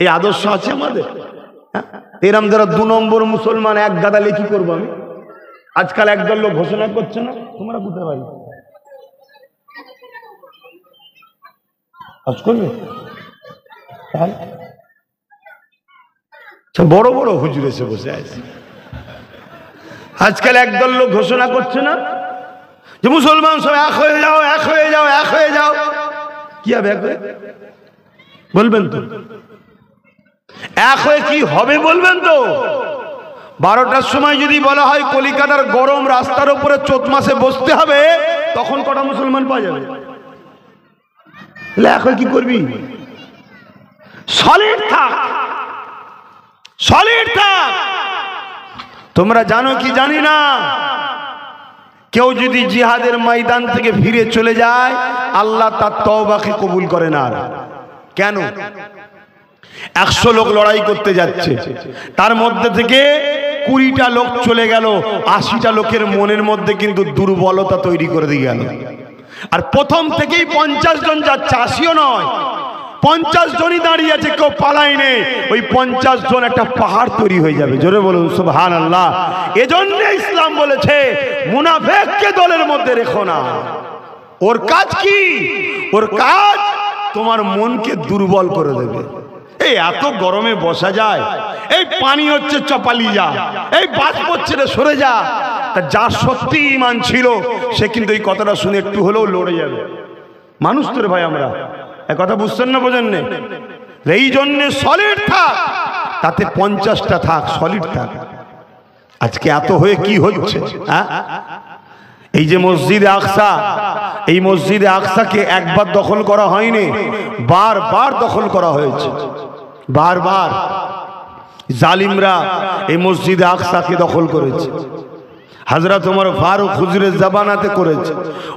এই আদর্শ আছে আমাদের? এরম যারা 2 নম্বর মুসলমান এক গাদালে কি করবো আমি? আজকাল একদল লোক ঘোষণা করছে না, তোমরা বুঝতে পারি কাজ করবে, বড় বড় হুজুর এসে বসে আছে। আজকাল একদল লোক ঘোষণা করছে না যে মুসলমান সব এক হয়ে যাও, এক হয়ে যাও, এক হয়ে যাও। কি হবে এক হয়ে? বলবেন তো এক হয়ে কি হবে? বলবেন তো 12টার সময় যদি বলা হয় কলিকাতার গরম রাস্তার উপরে চৈত মাসে বসতে হবে, তখন কটা মুসলমান পাওয়া যাবে? এক হয়ে কি করবি? সলিড থাক, সলিড থাক। তোমরা জানো কি জানি না, কেউ যদি জিহাদের ময়দান থেকে ফিরে চলে যায় আল্লাহ তার তওবাকে কবুল করে না। কেন? 100 লোক লড়াই করতে যাচ্ছে, তার মধ্যে থেকে 20টা লোক চলে গেল, 80টা লোকের মনের মধ্যে কিন্তু দুর্বলতা তৈরি করে দিয়ে গেল। আর প্রথম থেকেই 50 জন যাচ্ছে, 80ও নয়, 50 জনই দাঁড়িয়ে আছে, কেউ পালাই নেই। ওই 50 জন একটা পাহাড় তৈরি হয়ে যাবে। জোরে বলুন সুবহানাল্লাহ। এজন্য ইসলাম বলেছে মুনাফিককে দলের মধ্যে রেখো না। ওর কাজ কি? ওর কাজ তোমার মনকে দুর্বল করে দেবে। এই এত গরমে বসা যায়, এই পানি হচ্ছে চপালি যা, এই বাজ পড়ছে রে সরে যা। যার সত্যি ঈমান ছিল সে কিন্তু এই কথাটা শুনে একটু হলেও লড়ে যাবে। মানুষ তো রে ভাই আমরা, কথা বুঝছেন না, বোঝেন না? এই জন্যে সলিড থাক, তাতে 50টা থাক, সলিড থাক। আজকে এত হয়ে কি হচ্ছে? এই যে মসজিদে আকসা, এই মসজিদে আকসাকে একবার দখল করা হয়নি, বারবার দখল করা হয়েছে। বারবার জালিমরা এই মসজিদে আকসাকে দখল করেছে। হযরত ওমর ফারুক হুজুরের জামানাতে করেছে,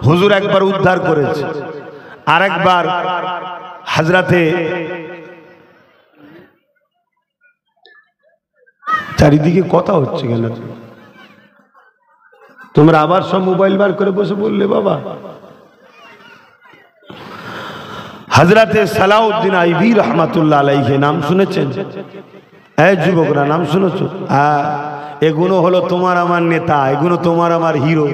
হুজুর একবার উদ্ধার করেছে, আরেকবার হযরতে চারিদিকে কথা হচ্ছে কেন? তোমরা আবার সব মোবাইল বার করে বসে বললে বাবা। হযরতে সালাউদ্দিন আইবি রহমাতুল্লাহ আলাইহি নাম শুনেছেন? এই যুবকরা নাম শুনেছো? এগুলো হলো তোমার আমার নেতা, এগুলো তোমার আমার হিরো।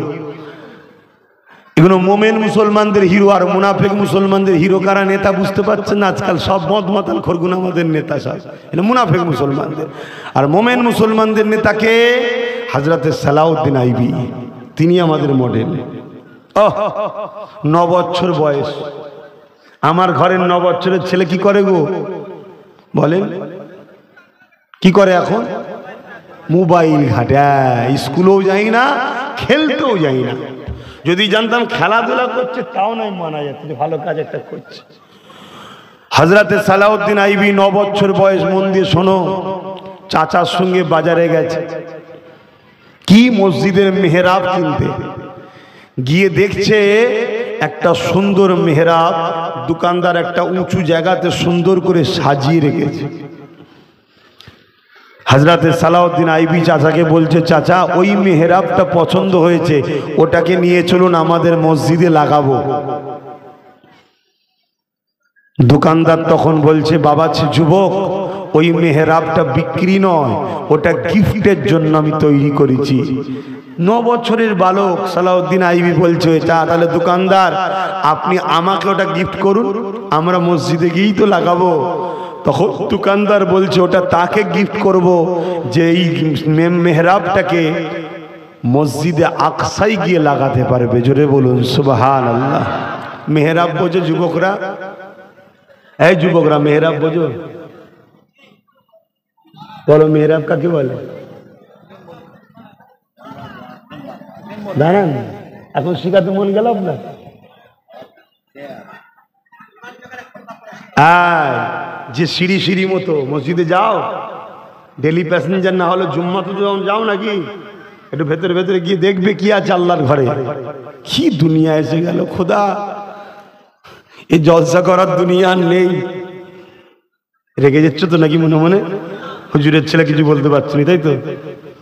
এগুলো মোমেন মুসলমানদের হিরো, আর মুনাফিক মুসলমানদের হিরো কারা নেতা বুঝতে পারছেন না? আজকাল সব মদ মাতাল খরগুন আমাদের নেতা, সব এটা মুনাফিক মুসলমানদের। আর মোমেন মুসলমানদের নেতাকে হযরতে সালাউদ্দিন আইবি, তিনি আমাদের মডেল। 9 বছর বয়স। আমার ঘরের 9 বছরের ছেলে কি করে গো বলেন? কি করে এখন? মোবাইল ঘাটে, স্কুলেও যাই না, খেলতেও যাই না। যদি জানতাম খেলাধুলা করছে তাও নয় মানা যাচ্ছে, ভালো কাজ একটা করছে। হযরতে সালাউদ্দিন আইবি 9 বছর বয়স, মন দিয়ে শোনো। চাচার সঙ্গে বাজারে গেছে কি মসজিদের মেহরাব কিনতে, গিয়ে দেখছে একটা সুন্দর মেহরাব দোকানদার একটা উঁচু জায়গাতে সুন্দর করে সাজিয়ে রেখেছে। হযরতে সালাউদ্দিন আইবি চাচাকে বলছে, চাচা ওই মেহরাবটা পছন্দ হয়েছে, ওটাকে নিয়ে চলুন আমাদের মসজিদে লাগাবো। দোকানদার তখন বলছে, বাবা যুবক, ওই মেহরাবটা বিক্রি নয়, ওটা গিফটের জন্য আমি তৈরি করেছি। 9 বছরের বালক সালাউদ্দিন আইবি বলছে এটা, তাহলে দোকানদার আপনি আমাকে ওটা গিফট করুন, আমরা মসজিদে গিয়েই তো লাগাবো। তখন দোকানদার বলছে ওটা তাকে গিফট করব যে এই মেহরাবটাকে মসজিদে আকসাই গিয়ে লাগাতে পারবে। জোরে বলুন সুবহানাল্লাহ। মেহরাব বোঝো যুবকরা? এই যুবকরা মেহরাব বোঝো? বলো মেহরাব কাকে বলে? দাঁড়ান, এখন শিখাতে মন গেল আপনার? যে সিঁড়ি সিঁড়ি মতো মসজিদে যাও, ডেলি প্যাসেঞ্জার না হলে জুম্মা তো যাও নাকি, একটু ভেতরে ভেতরে গিয়ে দেখবে কি আছে আল্লাহর ঘরে। কি দুনিয়া এসে গেল খোদা, এই জলসা করার দুনিয়া নেই। রেগে যাচ্ছ তো নাকি মনে মনে? হুজুরের ছেলে কিছু বলতে পারছি না, তাই তো?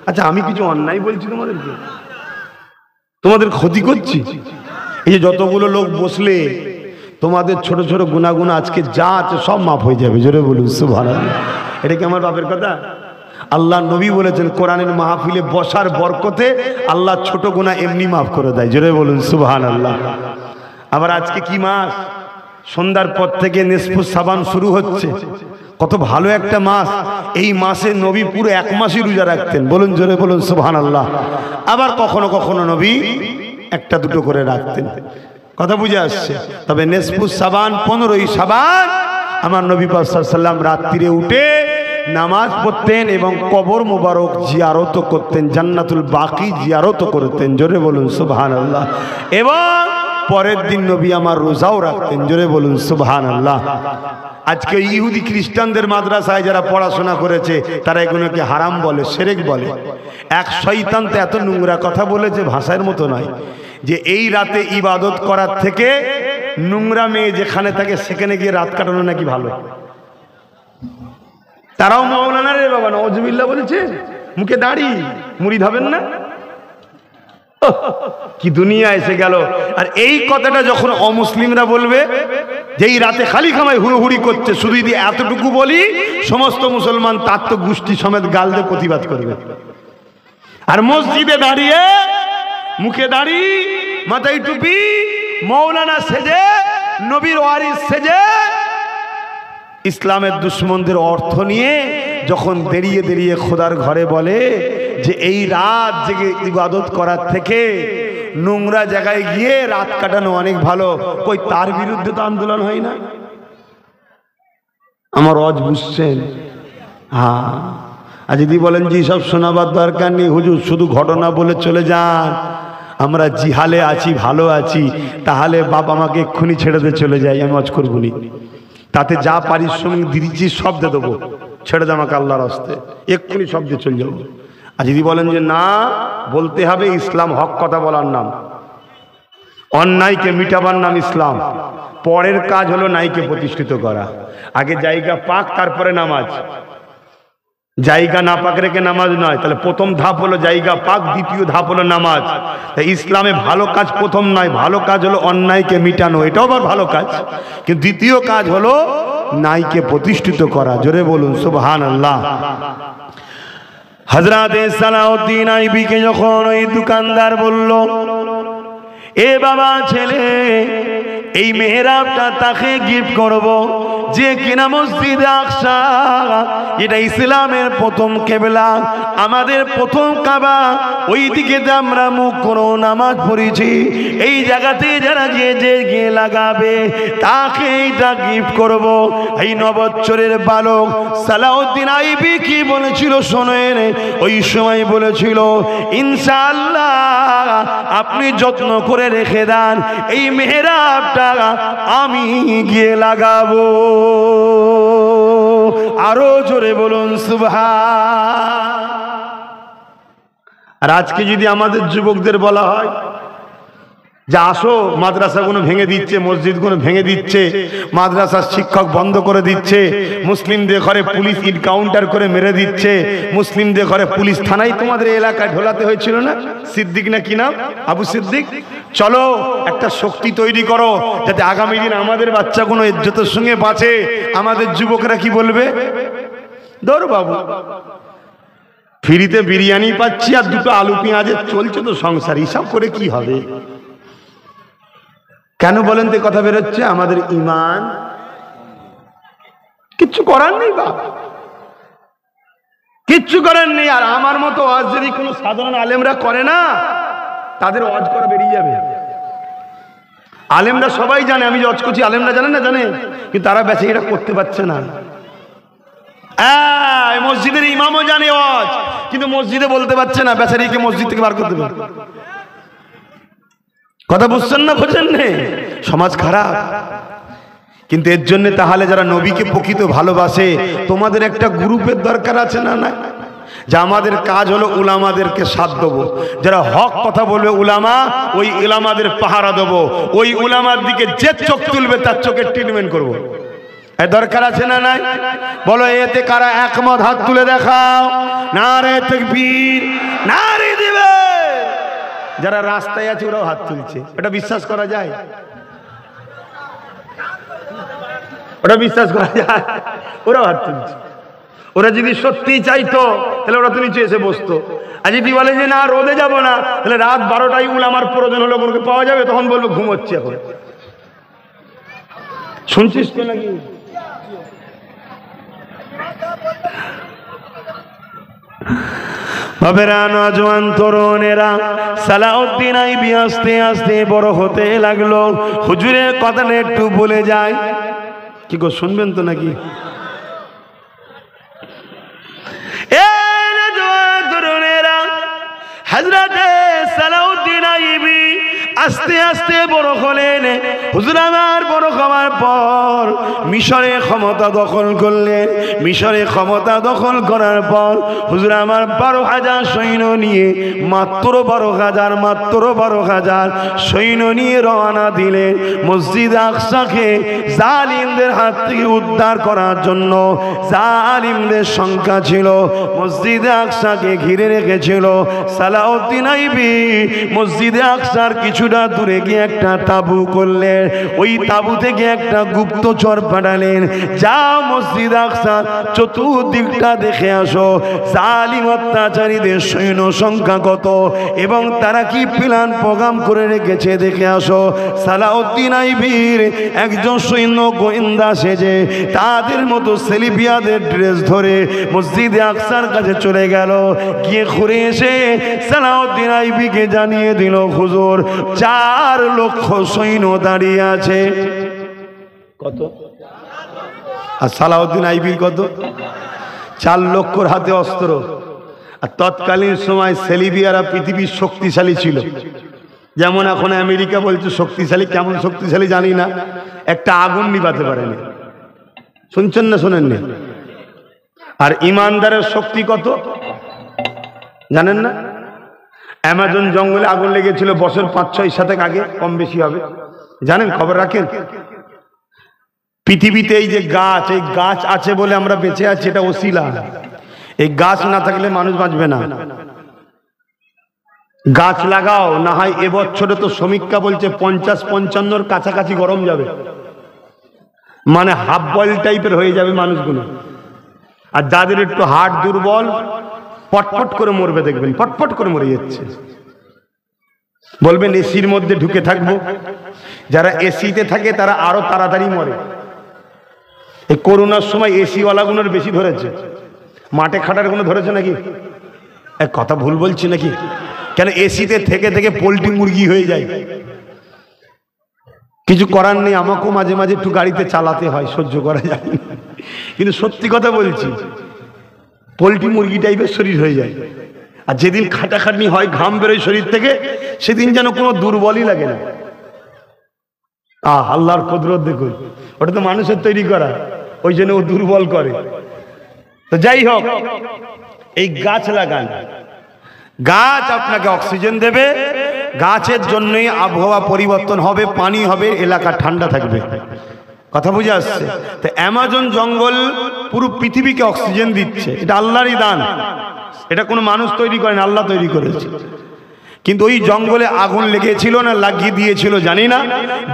আচ্ছা আমি কিছু অন্যায় বলছি তোমাদেরকে? তোমাদের ক্ষতি করছি? এই যে যতগুলো লোক বসলে তোমাদের ছোট ছোট গুনাহগুনা আজকে যা আছে সব মাফ হয়ে যাবে। জোরে বলুন সুবহানাল্লাহ। এটা কি আমার বাপের কথা? আল্লাহ নবী বলেছেন কোরআনের মাহফিলে বসার বরকতে আল্লাহ ছোট গুনাহ এমনি মাফ করে দেয়। জোরে বলুন সুবহানাল্লাহ। আবার আজকে কি মাস? সন্ধ্যার পর থেকে নিসফুস সাবান শুরু হচ্ছে। কত ভালো একটা মাস। এই মাসে নবী পুরো 1 মাসই রোজা রাখতেন। বলুন জোরে বলুন সুবহানাল্লাহ। আবার কখনো কখনো নবী 1-2 করে রাখতেন। কথা বুঝে আসছে? তবে নিসফুস সাবান 15ই সাবান আমার নবী পাক সাল্লাল্লাহু আলাইহি ওয়াসাল্লাম রাত্রিরে উঠে নামাজ পড়তেন এবং কবর মোবারক জিয়ারত করতেন, জান্নাতুল বাকি জিয়ারত করতেন। জোরে বলুন সুবহানাল্লাহ। এবং পরের দিন নবী আমার রোজাও রাখতেন। জোরে বলুন সুবহানাল্লাহ। আজকে ইহুদি খ্রিস্টানদের মাদ্রাসায় যারা পড়াশোনা করেছে তারা এগুলোকে হারাম বলে, শিরক বলে। এক শয়তান তো এত নোংরা কথা বলেছে, ভাষার মতো নয়, যে এই রাতে ইবাদত করার থেকে নোংরা মেয়ে যেখানে থাকে সেখানে গিয়ে রাত কাটানো নাকি ভালো। তারাও মাওলানা রে বাবা নওয়াজুবিল্লাহ বলেছে, মুখে দাড়ি, মুড়ি ধাবেন না। কি দুনিয়া এসে গেল। আর এই কথাটা যখন অমুসলিমরা বলবে যে এই রাতে খালি খামায় হুড়োহুড়ি করছে, শুধু যদি এতটুকু বলি সমস্ত মুসলমান তার তো গোষ্ঠী সমেত গাল দিয়ে প্রতিবাদ করবে। আর মসজিদে দাঁড়িয়ে মুখে দাড়ি, মাথায় টুপি, মৌলানা সেজে, নবীর ওয়ারিস সেজে ইসলামের দুশ্মনদের অর্থ নিয়ে যখন দেরিয়ে দেরিয়ে খোদার ঘরে বলে যে এই রাত জেগে ইবাদত করার থেকে নোংরা জায়গায় গিয়ে রাত কাটানো অনেক ভালো, কই তার বিরুদ্ধে তো আন্দোলন হয় না? আমার অজ বুঝছেন? হ্যাঁ। আর যদি বলেন যে সব শোনাবার দরকার নেই হুজুর, শুধু ঘটনা বলে চলে যান, আমরা জিহালে আছি, ভালো আছি, তাহলে বাপ আমাকে এক্ষুনি ছেড়ে দিয়ে চলে যাই, আমি অজ করবনি। তাতে যা পারিশ্রমিক দিচ্ছি সব দিয়ে দেবো, ছেড়ে দে আমাকে আল্লাহর রাস্তে, এক্ষুনি সব দিয়ে চলে যাবো। আর যদি বলেন যে না, বলতে হবে, ইসলাম হক কথা বলার নাম, অন্যায়কে মিটাবার নাম ইসলাম। পরের কাজ হলো নাইকে প্রতিষ্ঠিত করা। আগে জায়গা পাক, তারপরে নামাজ। জায়গা না পাক রেখে নামাজ নয়। তাহলে প্রথম ধাপ হলো জায়গা পাক, দ্বিতীয় ধাপ হলো নামাজ। তাই ইসলামে ভালো কাজ প্রথম নয়, ভালো কাজ হলো অন্যায়কে মিটানো, এটাও আবার ভালো কাজ। কিন্তু দ্বিতীয় কাজ হলো নাইকে প্রতিষ্ঠিত করা। জোরে বলুন সুবহানাল্লাহ। হযরত সালাউদ্দিন আইবিকে যখন ওই দোকানদার বলল, এ বাবা ছেলে, এই মেহরাবটা তাকে গিফট করব যে কিনা মসজিদে আকসা, এটা ইসলামের প্রথম কেবলা, আমাদের প্রথম কাবা, ওই দিকে আমরা মুখ করে নামাজ পড়েছি। এই জায়গাতে যারা গিয়ে লাগাবে তাকে এইটা গিফট করব। এই 9 বছরের বালক সালাউদ্দিন আইবি কি বলেছিল শোনেন? ওই সময় বলেছিল, ইনশাআল্লাহ আপনি যত্ন করে রেখে দেন, এই মেহরাবটা আমি গিয়ে লাগাবো। আরো জোরে বলুন সুবহান। আর আজকে যদি আমাদের যুবকদের বলা হয় যে আসো, মাদ্রাসাগুলো ভেঙে দিচ্ছে, মসজিদগুলো ভেঙে দিচ্ছে, মাদ্রাসার শিক্ষক বন্ধ করে দিচ্ছে, মুসলিমদের ঘরে পুলিশ এনকাউন্টার করে মেরে দিচ্ছে, মুসলিমদের ঘরে পুলিশ থানায় তোমাদের এলাকায় ঢোলাতে হয়েছিল না, সিদ্দিক না কি নাম, আবু সিদ্দিক, চলো একটা শক্তি তৈরি করো যাতে আগামী দিন আমাদের বাচ্চাগুলো ইজ্জতের সঙ্গে বাঁচে। আমাদের যুবকরা কি বলবে? ধর বাবু, ফ্রিতে বিরিয়ানি পাচ্ছি আর দুটো আলু পেঁয়াজের চলছে তো সংসার, হিসাব করে কি হবে? কেন বলেন তো কথা বেরোচ্ছে? আমাদের ঈমান কিচ্ছু করার নেই বাপ, কিচ্ছু করার নেই। আর আমার মতো ওয়াজ যদি কোনো সাধারণ আলেমরা করে না, তাদের ওয়াজ করা বেরিয়ে যাবে। আলেমরা সবাই জানে আমি যে ওয়াজ করছি, আলেমরা জানে না? জানে, কিন্তু তারা বেঁচে এটা করতে পারছে না। মসজিদের ইমামও জানে ওয়াজ, কিন্তু মসজিদে বলতে পারছে না, বেচারিকে মসজিদ থেকে বার করতে পারে। কথা বুঝছেন না? বোঝেন না? সমাজ খারাপ। কিন্তু এর জন্য তাহলে যারা নবীকে প্রকৃত ভালোবাসে, তোমাদের একটা গ্রুপের দরকার আছে না? না, যে আমাদের কাজ হলো উলামাদেরকে সাথ দেবো, যারা হক কথা বলবে উলামা, ওই উলামাদের পাহারা দেবো, ওই উলামার দিকে যে চোখ তুলবে তার চোখের ট্রিটমেন্ট করবো। এই দরকার আছে না? নাই? বলো এতে কারা একমত? হাত তুলে দেখাও। নারে তাকবীর, নারে দিবে। যারা রাস্তায় আছে ওরাও হাত তুলছে, এটা বিশ্বাস করা যায়? ওটা বিশ্বাস করা যায়? ওরাও হাত তুলছে। ওরা যদি সত্যি চাইতো তাহলে ওরা তো নিচে এসে বসতো। আর যদি বলে যে না রোদে যাব না, তাহলে রাত 12টায় উলামার প্রয়োজন হলো ওকে পাওয়া যাবে, তখন বলবো ঘুমোচ্ছে এখন। শুনছিস তো নাকি? বাবেরা, নজওয়ান তরুণেরা, সালাউদ্দিন আইবি আস্তে আস্তে বড় হতে লাগলো। হুজুরের কথা একটু বলে যায়, কি গো শুনবেন তো নাকি? হযরতে সালাউদ্দিন আইবি আস্তে আস্তে বড় হলেন। হুজুর আমার বড় হওয়ার পর মিশরে ক্ষমতা দখল করলেন। মিশরে ক্ষমতা দখল করার পর হুজুর আমার 12,000 সৈন্য নিয়ে, মাত্র 12,000 সৈন্য নিয়ে রওনা দিলেন মসজিদ আকসাকে জালিমদের হাত থেকে উদ্ধার করার জন্য। জালিমদের সংখ্যা ছিল, মসজিদ আকসাকে ঘিরে রেখেছিল। সালাউদ্দিন আইবি মসজিদে আকসার কিছুটা দূরে গিয়ে একটা তাঁবু করলেন। ওই তাঁবু থেকে একটা গুপ্তচর পাঠালেন, যাও মসজিদ আকসার চতুর্দিকটা দেখে আসো, জালিম অত্যাচারীদের সৈন্য সংখ্যা কত এবং তারা কি প্ল্যান প্রোগ্রাম করে রেখেছে দেখে আসো। সালাউদ্দিন আইবির একজন সৈন্য গোয়েন্দা সেজে তাদের মতো সেলিবিয়াদের ড্রেস ধরে মসজিদে আকসার কাছে চলে গেল। গিয়ে ঘুরে এসে সালাউদ্দিন আইবিকে জানিয়ে দিল, হুজুর 4 লক্ষ সৈন্য দাঁড়িয়ে আছে। কত? আর সালাউদ্দিন আইবির কত? 4 লক্ষর হাতে অস্ত্র। আর তৎকালীন সময় সেলিবিয়ারা পৃথিবীর শক্তিশালী ছিল। যেমন এখন আমেরিকা বলছে শক্তিশালী, কেমন শক্তিশালী জানি না, একটা আগুন নিভাতে পারেনি। শুনছেন না শোনেননি? আর ইমানদারের শক্তি কত জানেন না? অ্যামাজন জঙ্গলে আগুন লেগেছিল বছর 5-6 আগে, কম বেশি হবে, জানেন? খবর রাখেন? পৃথিবীতে এই যে গাছ, এই গাছ আছে বলে আমরা বেঁচে আছি, এটা ওসিলা। এই গাছ না থাকলে মানুষ বাঁচবে না। গাছ লাগাও, না হয় এবছরে তো সমীক্ষা বলছে 50-55-র কাছাকাছি গরম যাবে, মানে হাফ বয়েল টাইপের হয়ে যাবে মানুষগুলো। আর যাদের একটু হার্ট দুর্বল, পটপট করে মরবে, দেখবেন পটপট করে মরে যাচ্ছে। বলবেন এসির মধ্যে ঢুকে থাকবো। যারা এসিতে থাকে তারা আরো তাড়াতাড়ি মরে। এই করোনার সময় এসিওয়ালাগুলোর বেশি ধরেছে, মাঠে খাটার কোনো ধরেছে নাকি? এক কথা ভুল বলছি নাকি? কেন এসিতে থেকে থেকে পোল্ট্রি মুরগি হয়ে যায়। কিছু করার নেই, আমাকেও মাঝে মাঝে একটু গাড়িতে চালাতে হয়, সহ্য করা যায় না। কিন্তু সত্যি কথা বলছি, পোল্ট্রি মুরগি টাইপের শরীর হয়ে যায়। আর যেদিন খাটাখাটনি হয়, ঘাম বেরোয় শরীর থেকে, সেদিন যেন কোনো দুর্বলই লাগে না। আল্লাহর কুদরত দেখুন, ওটা তো মানুষের তৈরি করা, ওই জন্য ও দুর্বল করে। তো যাই হোক, এই গাছ লাগান। গাছ আপনাকে অক্সিজেন দেবে, গাছের জন্যই আবহাওয়া পরিবর্তন হবে, পানি হবে, এলাকা ঠান্ডা থাকবে। কথা বুঝে আসছে? তো অ্যামাজন জঙ্গল পুরো পৃথিবীকে অক্সিজেন দিচ্ছে, এটা আল্লাহরই দান। এটা কোনো মানুষ তৈরি করেন, আল্লাহ তৈরি করেছে। কিন্তু ওই জঙ্গলে আগুন লেগেছিল না লাগিয়ে দিয়েছিল জানি না,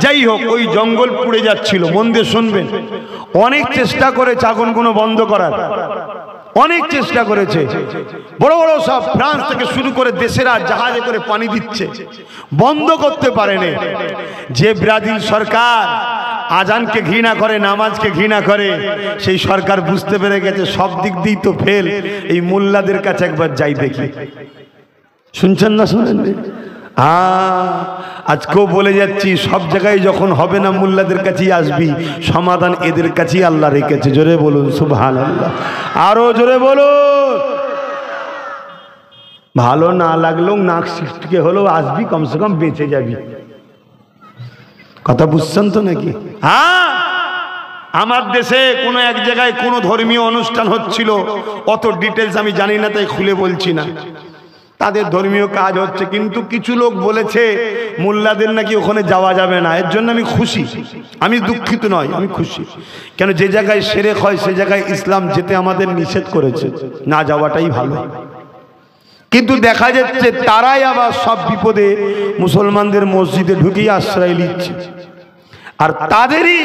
যাই হোক ওই জঙ্গল পুড়ে যাচ্ছিল। মন দিয়ে শুনবেন, অনেক চেষ্টা করেছে আগুনগুলো বন্ধ করার, অনেক চেষ্টা করেছে, বড় বড় সব ফ্রান্স থেকে শুরু করে দেশেরা জাহাজে করে পানি দিচ্ছে, বন্ধ করতে পারেনি। যে ব্রাজিল সরকার আজানকে ঘৃণা করে, নামাজকে ঘৃণা করে, সেই সরকার বুঝতে পেরে গেছে সব দিক দিয়েই তো ফেল, এই মোল্লাদের কাছে একবার যাই দেখি। শুনছেন না শুনেন? আজকেও বলে যাচ্ছি, সব জায়গায় যখন হবে না মোল্লাদের কাছেই আসবি, সমাধান এদের কাছেই আল্লাহ রেখেছে। জোরে বলুন সুবহানাল্লাহ, আরো জোরে বলুন। ভালো না লাগলেও নাক সিটকে হলেও আসবি, কমসে কম বেঁচে যাবি। কথা বুঝছেন তো নাকি? হ্যাঁ, আমার দেশে কোনো এক জায়গায় কোনো ধর্মীয় অনুষ্ঠান হচ্ছিল, অত ডিটেলস আমি জানি না, তাই খুলে বলছি না। তাদের ধর্মীয় কাজ হচ্ছে, কিন্তু কিছু লোক বলেছে মোল্লাদের নাকি ওখানে যাওয়া যাবে না। এর জন্য আমি খুশি, আমি দুঃখিত নয়, আমি খুশি। কেন, যে জায়গায় শিরক হয় সে জায়গায় ইসলাম যেতে আমাদের নিষেধ করেছে, না যাওয়াটাই ভালো। কিন্তু দেখা যাচ্ছে তারাই আবার সব বিপদে মুসলমানদের মসজিদে ঢুকিয়ে আশ্রয় নিচ্ছে, আর তাদেরই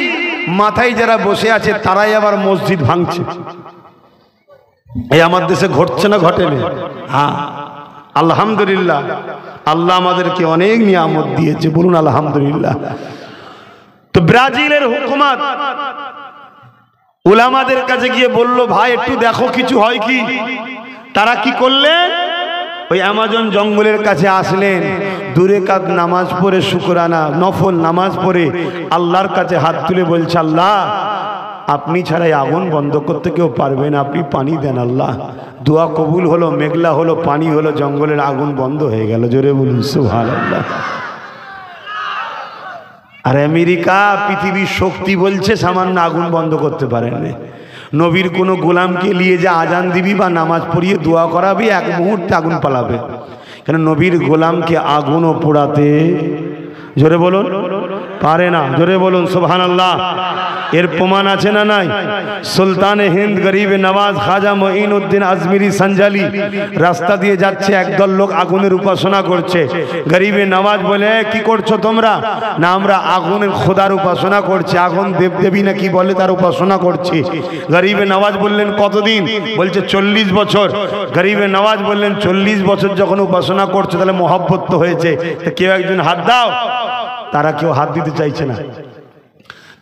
মাথায় যারা বসে আছে তারাই আবার মসজিদ ভাঙছে। এই আমার দেশে ঘটছে না, ঘটেনি? হ্যাঁ, আলহামদুলিল্লাহ, আল্লাহ আমাদেরকে অনেক নিয়ামত দিয়েছে, বলুন আলহামদুলিল্লাহ। তো ব্রাজিলের হুকুমত উলামাদের কাছে গিয়ে বলল, ভাই একটু দেখো কিছু হয় কি। তারা কি করলেন, ওই অ্যামাজন জঙ্গলের কাছে আসলেন, দূরে কাত নামাজ পড়ে, শুকরানা নফল নামাজ পড়ে আল্লাহর কাছে হাত তুলে বলছে, আল্লাহ আপনি ছাড়াই আগুন বন্ধ করতে কেউ পারবে না, আপনি পানি দেন আল্লাহ। দোয়া কবুল হলো, মেঘলা হলো, পানি হলো, জঙ্গলের আগুন বন্ধ হয়ে গেল। জোরে বলুন সুবহানাল্লাহ। আর আমেরিকা পৃথিবীর শক্তি বলছে সামান্য আগুন বন্ধ করতে পারেন না। নবীর কোনো গোলামকে নিয়ে যা আজান দিবি বা নামাজ পড়িয়ে দোয়া করাবি, এক মুহূর্তে আগুন পালাবে। কেন, নবীর গোলামকে আগুনও পোড়াতে, জোরে বলুন, পারে না। জোরে বলুন সুবহানাল্লাহ। এর প্রমাণ আছে না নাই? সুলতানে হিন্দ গরিবে নওয়াজ খাজা মঈনুদ্দিন আজমিরি সঞ্জালি রাস্তা দিয়ে যাচ্ছে, একদল লোক আগুনের উপাসনা করছে। গরিবে নওয়াজ বলে, কি করছো তোমরা? না, আমরা আগুনের খোদার উপাসনা করছি, আগুন দেবদেবী না কি বলে তার উপাসনা করছি। গরিবে নওয়াজ বললেন, কতদিন? বলছে 40 বছর। গরিবে নওয়াজ বললেন, 40 বছর যখন উপাসনা করছো তাহলে মহব্বত তো হয়েছে, তো কেউ একজন হাত দাও। তারা কেউ হাত দিতে চাইছে না।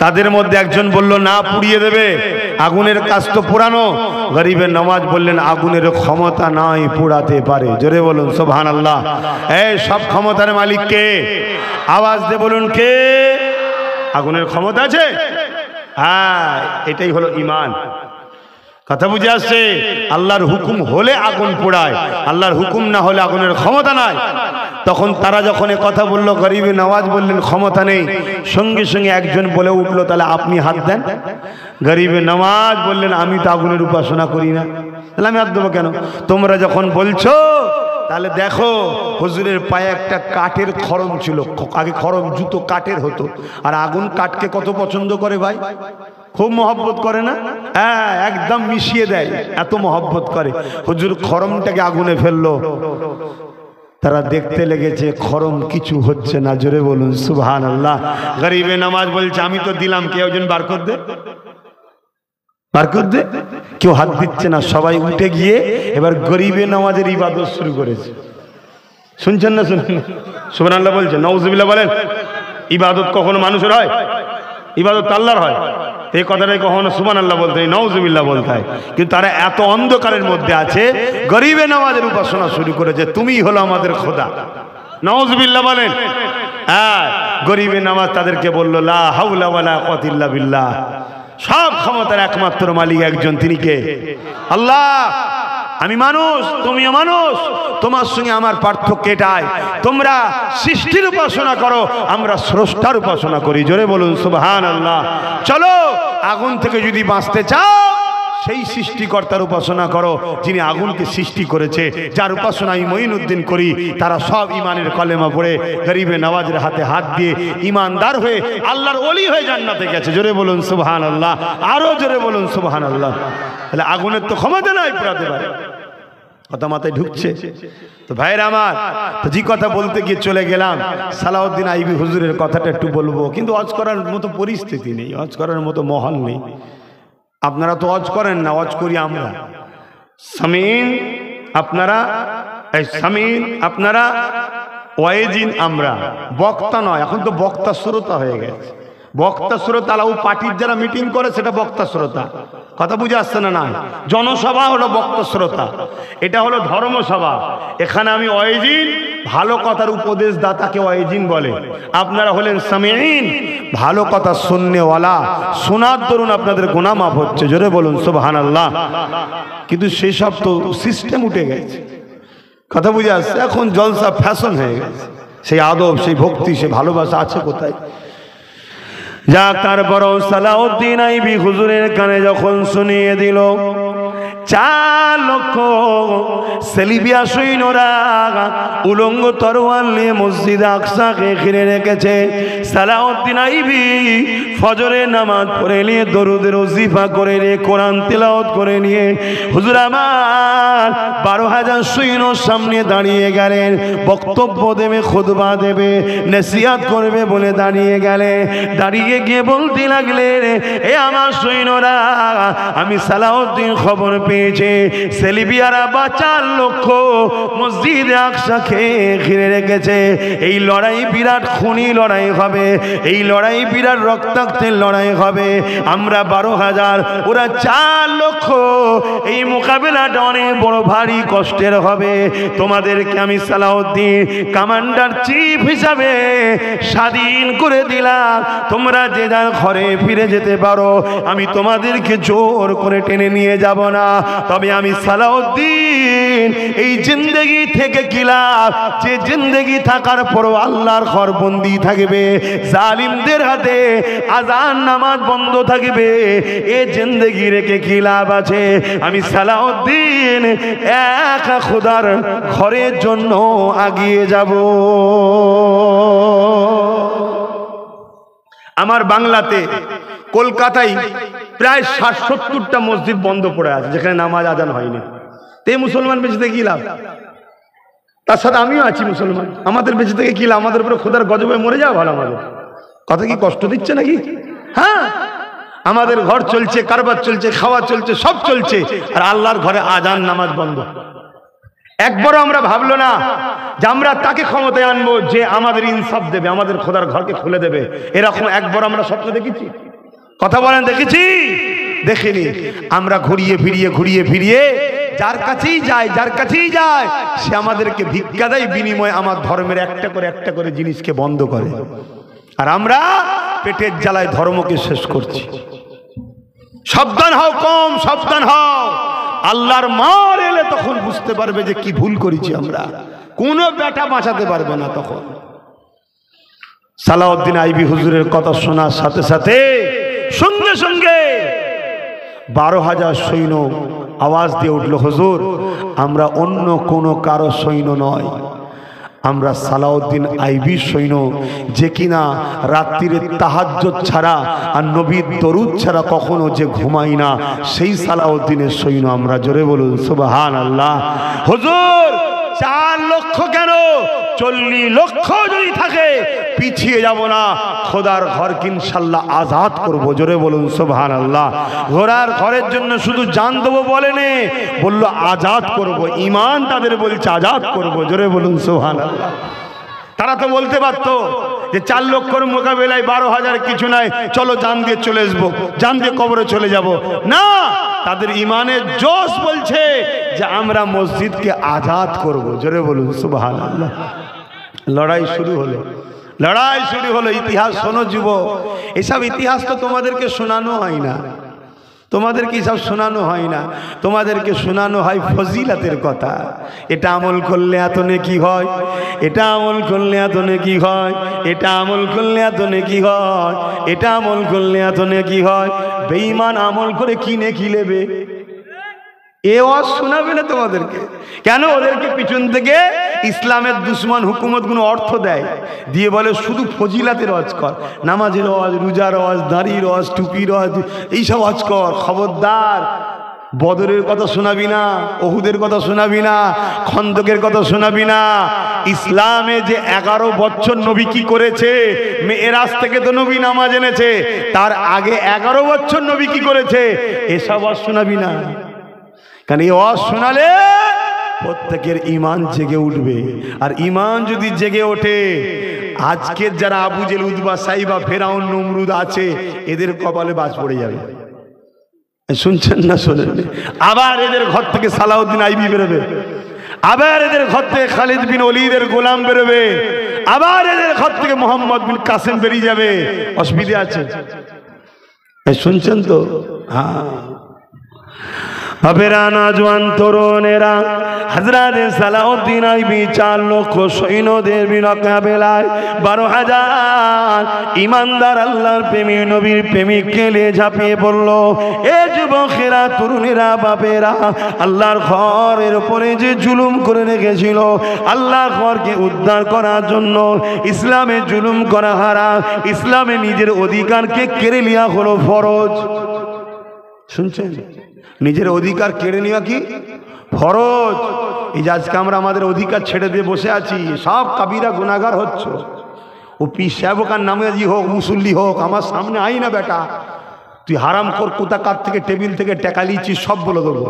তাদের মধ্যে একজন বলল, না, পুড়িয়ে দেবে, আগুনের কাজ তো পোড়ানো। গরিবের নওয়াজ বললেন, আগুনের ক্ষমতা নাই, পোড়াতে পারে। জোরে বলুন সুবহানাল্লাহ। এই সব ক্ষমতার মালিক কে? আওয়াজ দিয়ে বলুন, কে? আগুনের ক্ষমতা আছে? হ্যাঁ, এটাই হলো ঈমান। কথা বুঝে আসছে? আল্লাহর হুকুম হলে আগুন পোড়ায়, আল্লাহর হুকুম না হলে আগুনের ক্ষমতা নাই। তখন তারা যখন কথা বলল, গরিবে নওয়াজ বললেন ক্ষমতা নেই, সঙ্গে সঙ্গে একজন বলে উঠলো, তাহলে আপনি হাত দেন। গরিবে নওয়াজ বললেন, আমি তো আগুনের উপাসনা করি না, তাহলে আমি হাত দেবো কেন? তোমরা যখন বলছো তাহলে দেখো, হুজুরের পায়ে একটা কাঠের খড়ম ছিল। আগে খড়ম জুতো কাঠের হতো, আর আগুন কাঠকে কত পছন্দ করে ভাই, খুব মহব্বত করে না? হ্যাঁ, একদম মিশিয়ে দেয়, এত মহব্বত করে। হুজুর খড়মটাকে আগুনে ফেললো, তারা দেখতে লেগেছে খড়ম কিছু হচ্ছে না। জোরে বলুন সুবহানাল্লাহ। গরিবে নামাজ বলছে, আমি তো দিলাম, কেউ একজন বার কর দে, বার কর দে। কেউ হাত দিচ্ছে না, সবাই উঠে গিয়ে এবার গরিবে নামাজের ইবাদত শুরু করেছে। শুনছেন না? শুনুন, সুবহানাল্লাহ বলছে, নাউজুবিল্লাহ বলেন। ইবাদত কখনো মানুষের হয়? ইবাদত আল্লাহর হয়। এই কথাটাই কখনো সুবহানাল্লাহ বলতে হয়, নাউজুবিল্লাহ বলতে হয়। কিন্তু তারা এত অন্ধকারের মধ্যে আছে, গরিবে নামাজের উপাসনা শুরু করেছে, তুমিই হলো আমাদের খোদা। নাউজুবিল্লাহ বলেন। হ্যাঁ, গরিবে নামাজ তাদেরকে বললো, লা হাওলা ওয়ালা কুওয়াতা ইল্লা বিল্লাহ, সব ক্ষমতার একমাত্র মালিক একজন, তিনি কে? আল্লাহ। আমি মানুষ, তুমিও মানুষ, তোমার সঙ্গে আমার পার্থক্য এটাই, তোমরা সৃষ্টির উপাসনা করো, আমরা স্রষ্টার উপাসনা করি। জোরে বলুন সুবহানাল্লাহ। চলো, আগুন থেকে যদি বাঁচতে চাও, সেই সৃষ্টিকর্তার উপাসনা করো, যিনি আগুনকে সৃষ্টি করেছে, যার উপাসনা আমি মঈনুদ্দিন করি। তারা সব ইমানের কলেমা পড়ে গরিবে নওয়াজের হাতে হাত দিয়ে ইমানদার হয়ে আল্লাহর ওলি হয়ে জান্নাতে গেছে। জোরে বলুন সুবহানাল্লাহ, আরো জোরে বলুন সুবহানাল্লাহ। তাহলে আগুনের তো ক্ষমতা নাই পোড়াতে পারে। কথা মাথায় ঢুকছে তো ভাইরা আমার? তো যে কথা বলতে গিয়ে চলে গেলাম, সালাউদ্দিন আইবি হুজুরের কথাটা একটু বলবো, কিন্তু ওয়াজ করার মতো পরিস্থিতি নেই, ওয়াজ করার মতো মহল নেই। আপনারা তো ওয়াজ করেন না, ওয়াজ করি আমরা। সামিন আপনারা, সামিন আপনারা, ওয়াইজিন আমরা। বক্তা নয়, এখন তো বক্তা শ্রোতা হয়ে গেছে। বক্তা শ্রোতা আলাউ পার্টির যারা মিটিং করে সেটা বক্তা শ্রোতা। কথা বুঝে আসছে না? না, জনসভা হলো বক্তা শ্রোতা, এটা হলো ধর্মসভা। এখানে আমি ওয়াইজিন, ভালো কথার উপদেশ দাতাকে ওয়াইজিন বলে। আপনারা হলেন সামিঈন, ভালো কথা শুননেওয়ালা। শোনার দরুন আপনাদের গুনাহ মাফ হচ্ছে, জোরে বলুন সুবহানাল্লাহ। কিন্তু সেসব তো সিস্টেম উঠে গেছে। কথা বুঝে আসছে? এখন জলসা ফ্যাশন হয়ে গেছে। সেই আদব, সেই ভক্তি, সেই ভালোবাসা আছে কোথায়? যাক, তারপরও সালাউদ্দিন আইবি হুজুরের কানে যখন শুনিয়ে দিল 4 লক্ষ সেলিবিয়া সৈন্যরা উলঙ্গ তরোয়াল নিয়ে মসজিদ আকসাকে ঘিরে রেখেছে, সালাউদ্দিন আইবি ফজরের নামাজ পড়ে নিয়ে দরুদের ওজিফা করে নিয়ে কোরআন তেলাওয়াত করে নিয়ে হুজুর আমার 12,000 সৈন্য সামনে দাঁড়িয়ে গেলেন। বক্তব্য দেবে, খুতবা দেবে, নসিহত করবে বলে দাঁড়িয়ে গেলে। দাঁড়িয়ে গিয়ে বলতে লাগলেন, এ আমার সৈন্যরা, আমি সালাউদ্দিন খবর পেয়েছে সেলিবিয়ারা 4 লক্ষ মসজিদ আকসাকে ঘিরে রেখেছে। এই লড়াই বিরাট খুনি লড়াই হবে, এই লড়াই বিরাট রক্তাক্তের লড়াই হবে। আমরা 12,000, ওরা 4 লক্ষ। এই মোকাবেলাটা অনেক বড় ভারী কষ্টের হবে। তোমাদেরকে আমি সালাউদ্দিন কমান্ডার চিফ হিসাবে স্বাধীন করে দিলাম, তোমরা যে যার ঘরে ফিরে যেতে পারো। আমি তোমাদেরকে জোর করে টেনে নিয়ে যাব না। তবে আমি সালাউদ্দিন এই জিন্দেগি থেকে কি লাভ, যে জিন্দেগি থাকার পরও আল্লাহর ঘর বন্দী থাকবে, জালিমদের হাতে আজান নামাজ বন্ধ থাকবে, এ জিন্দেগি রেখে কি লাভ আছে? আমি সালাউদ্দিন এক খোদার ঘরের জন্য আগিয়ে যাব। আমার বাংলাতে, কলকাতায় প্রায় 60-70টা মসজিদ বন্ধ পড়ে আছে যেখানে নামাজ আজান হয়নি। তে মুসলমান বেঁচে থেকে কি লাভ? তার সাথে আমিও আছি মুসলমান, আমাদের বেঁচে থেকে কি লাভ? আমাদের উপরে খোদার গজবে মরে যাওয়া ভালো। আমাদের কথা কি কষ্ট দিচ্ছে নাকি? হ্যাঁ, আমাদের ঘর চলছে, কারবার চলছে, খাওয়া চলছে, সব চলছে, আর আল্লাহর ঘরে আজান নামাজ বন্ধ। একবারও আমরা ভাবলো না যে আমরা তাকে ক্ষমতায় আনবো যে আমাদের ইনসাফ দেবে, আমাদের খোদার ঘরকে খুলে দেবে। এরকম একবার আমরা স্বপ্ন দেখেছি? কথা বলেন, দেখেছি? দেখিনি। আমরা ঘুরিয়ে ফিরিয়ে যার কাছেই যায় সে আমাদেরকে ভিক্ষা দেয়, বিনিময়ে আমার ধর্মের একটা করে জিনিসকে বন্ধ করে। আর আমরা পেটের জ্বালায় ধর্মকে শেষ করছি। সাবধান হও, কম সাবধান হও। আল্লাহর মার এলে তখন বুঝতে পারবে যে কি ভুল করেছি আমরা। কোনো বেটা বাঁচাতে পারবে না তখন। সালাউদ্দিন আইবি হুজুরের কথা শোনার সাথে সাথে সঙ্গে সঙ্গে 12,000 সৈন্য আওয়াজ দিয়ে উঠল, হুজুর আমরা অন্য কোনো কারো সৈন্য নয়, আমরা সালাউদ্দিন আইবি সৈন্য, যে কিনা রাত্রিরে তাহাজ্জুদ ছাড়া আর নবীর দরুদ ছাড়া কখনো যে ঘুমাই না, সেই সালাউদ্দিনের সৈন্য আমরা। জোরে বলুন সুবহানাল্লাহ। হুজুর 4 লক্ষ কেন, 40 লক্ষ যদি থাকে পিছিয়ে যাব না, খোদার ঘরকে ইনশাআল্লাহ আজাদ করব। জোরে বলুন সুবহানাল্লাহ। ঘোড়ার ঘরের জন্য শুধু জান দেবো বলেনি, বলল আজাদ করব। ঈমান তাদের বলছে আজাদ করব। জোরে বলুন সুবহানাল্লাহ। তারা তো বলতে পারতো যে 4 লক্ষর মোকাবেলায় 12,000 কিছু নাই, চলো জান দিয়ে চলে আসবো, জান দিয়ে কবরে চলে যাব। না, তাদের ঈমানের জোশ বলছে যে আমরা মসজিদকে আজাদ করব। জোরে বলুন সুবহানাল্লাহ। লড়াই শুরু হলো। ইতিহাস শোনো যুবক, এসব ইতিহাস তো তোমাদেরকে শোনানো হয় না, তোমাদেরকে এসব শোনানো হয় না, তোমাদেরকে শোনানো হয় ফজিলাতের কথা। এটা আমল করলে এত নেকি হয়, এটা আমল করলে এত নেকি হয়, এটা আমল করলে এত নেকি হয়, এটা আমল করলে এত নেকি হয়। বেঈমান আমল করে কি নেকি নেবে? এ ওয়াজ শোনাবে না তোমাদেরকে। কেন? ওদেরকে পিছন থেকে ইসলামের দুশ্মন হুকুমতগুলো অর্থ দেয়, দিয়ে বলে শুধু ফজিলাতের ওয়াজ কর, নামাজের ওয়াজ, রোজার ওয়াজ, দাড়ির ওয়াজ, টুপির ওয়াজ, এইসব ওয়াজ কর। খবরদার, বদরের কথা শোনাবি না, ওহুদের কথা শোনাবি না, খন্দকের কথা শোনাবি না। ইসলামে যে 11 বছর নবী কি করেছে, মেরাজ থেকে তো নবী নামাজ এনেছে, তার আগে 11 বছর নবী কি করেছে, এসব ওয়াজ শোনাবি না। কারণ এই ওয়াজ শোনালে প্রত্যেকের ঈমান জেগে উঠবে। আর ঈমান যদি জেগে ওঠে, আজকের যারা আবু জেল, উতবা, সাইবা, ফেরাউন, নমরুদ আছে, এদের কপালে বাজ পড়ে যাবে। শুনছেন না শোনেন? আবার এদের ঘর থেকে সালাউদ্দিন আইবি বেরোবে, আবার এদের ঘর থেকে খালিদ বিন ওলীদের গোলাম বেরোবে, আবার এদের ঘর থেকে মোহাম্মদ বিন কাসেম বেরিয়ে যাবে। অসুবিধা আছে? শুনছেন তো? হ্যাঁ। বাপেরা, নওজোয়ান তরুণেরা, হযরত সালাউদ্দিন আইবি 4 লক্ষ সৈন্যদের মোকাবেলায় 12,000 ঈমানদার আল্লাহর প্রেমিক, নবীর প্রেমিককে নিয়ে ঝাঁপিয়ে পড়ল। এ যুবকেরা, তরুণেরা, বাপেরা, আল্লাহর ঘরের উপরে যে জুলুম করে রেখেছিল, আল্লাহর ঘরকে উদ্ধার করার জন্য ইসলামে জুলুম করা হারাম, ইসলামে নিজের অধিকারকে কেড়ে নেওয়া হলো ফরজ। শুনছেন? নিজের অধিকার কেড়ে নেওয়া কি ফরজ। এই যে আজকে আমরা আমাদের অধিকার ছেড়ে দিয়ে বসে আছি, সব কাবিরা গুনাহগার হচ্ছে। ও পীর সাহেব আর নামাজি হোক, মুসল্লি হোক, আমার সামনে আই না বেটা, তুই হারাম কর, কোথাকার থেকে টেবিল থেকে টাকা লিচ্ছিস, সব বলে দেবো।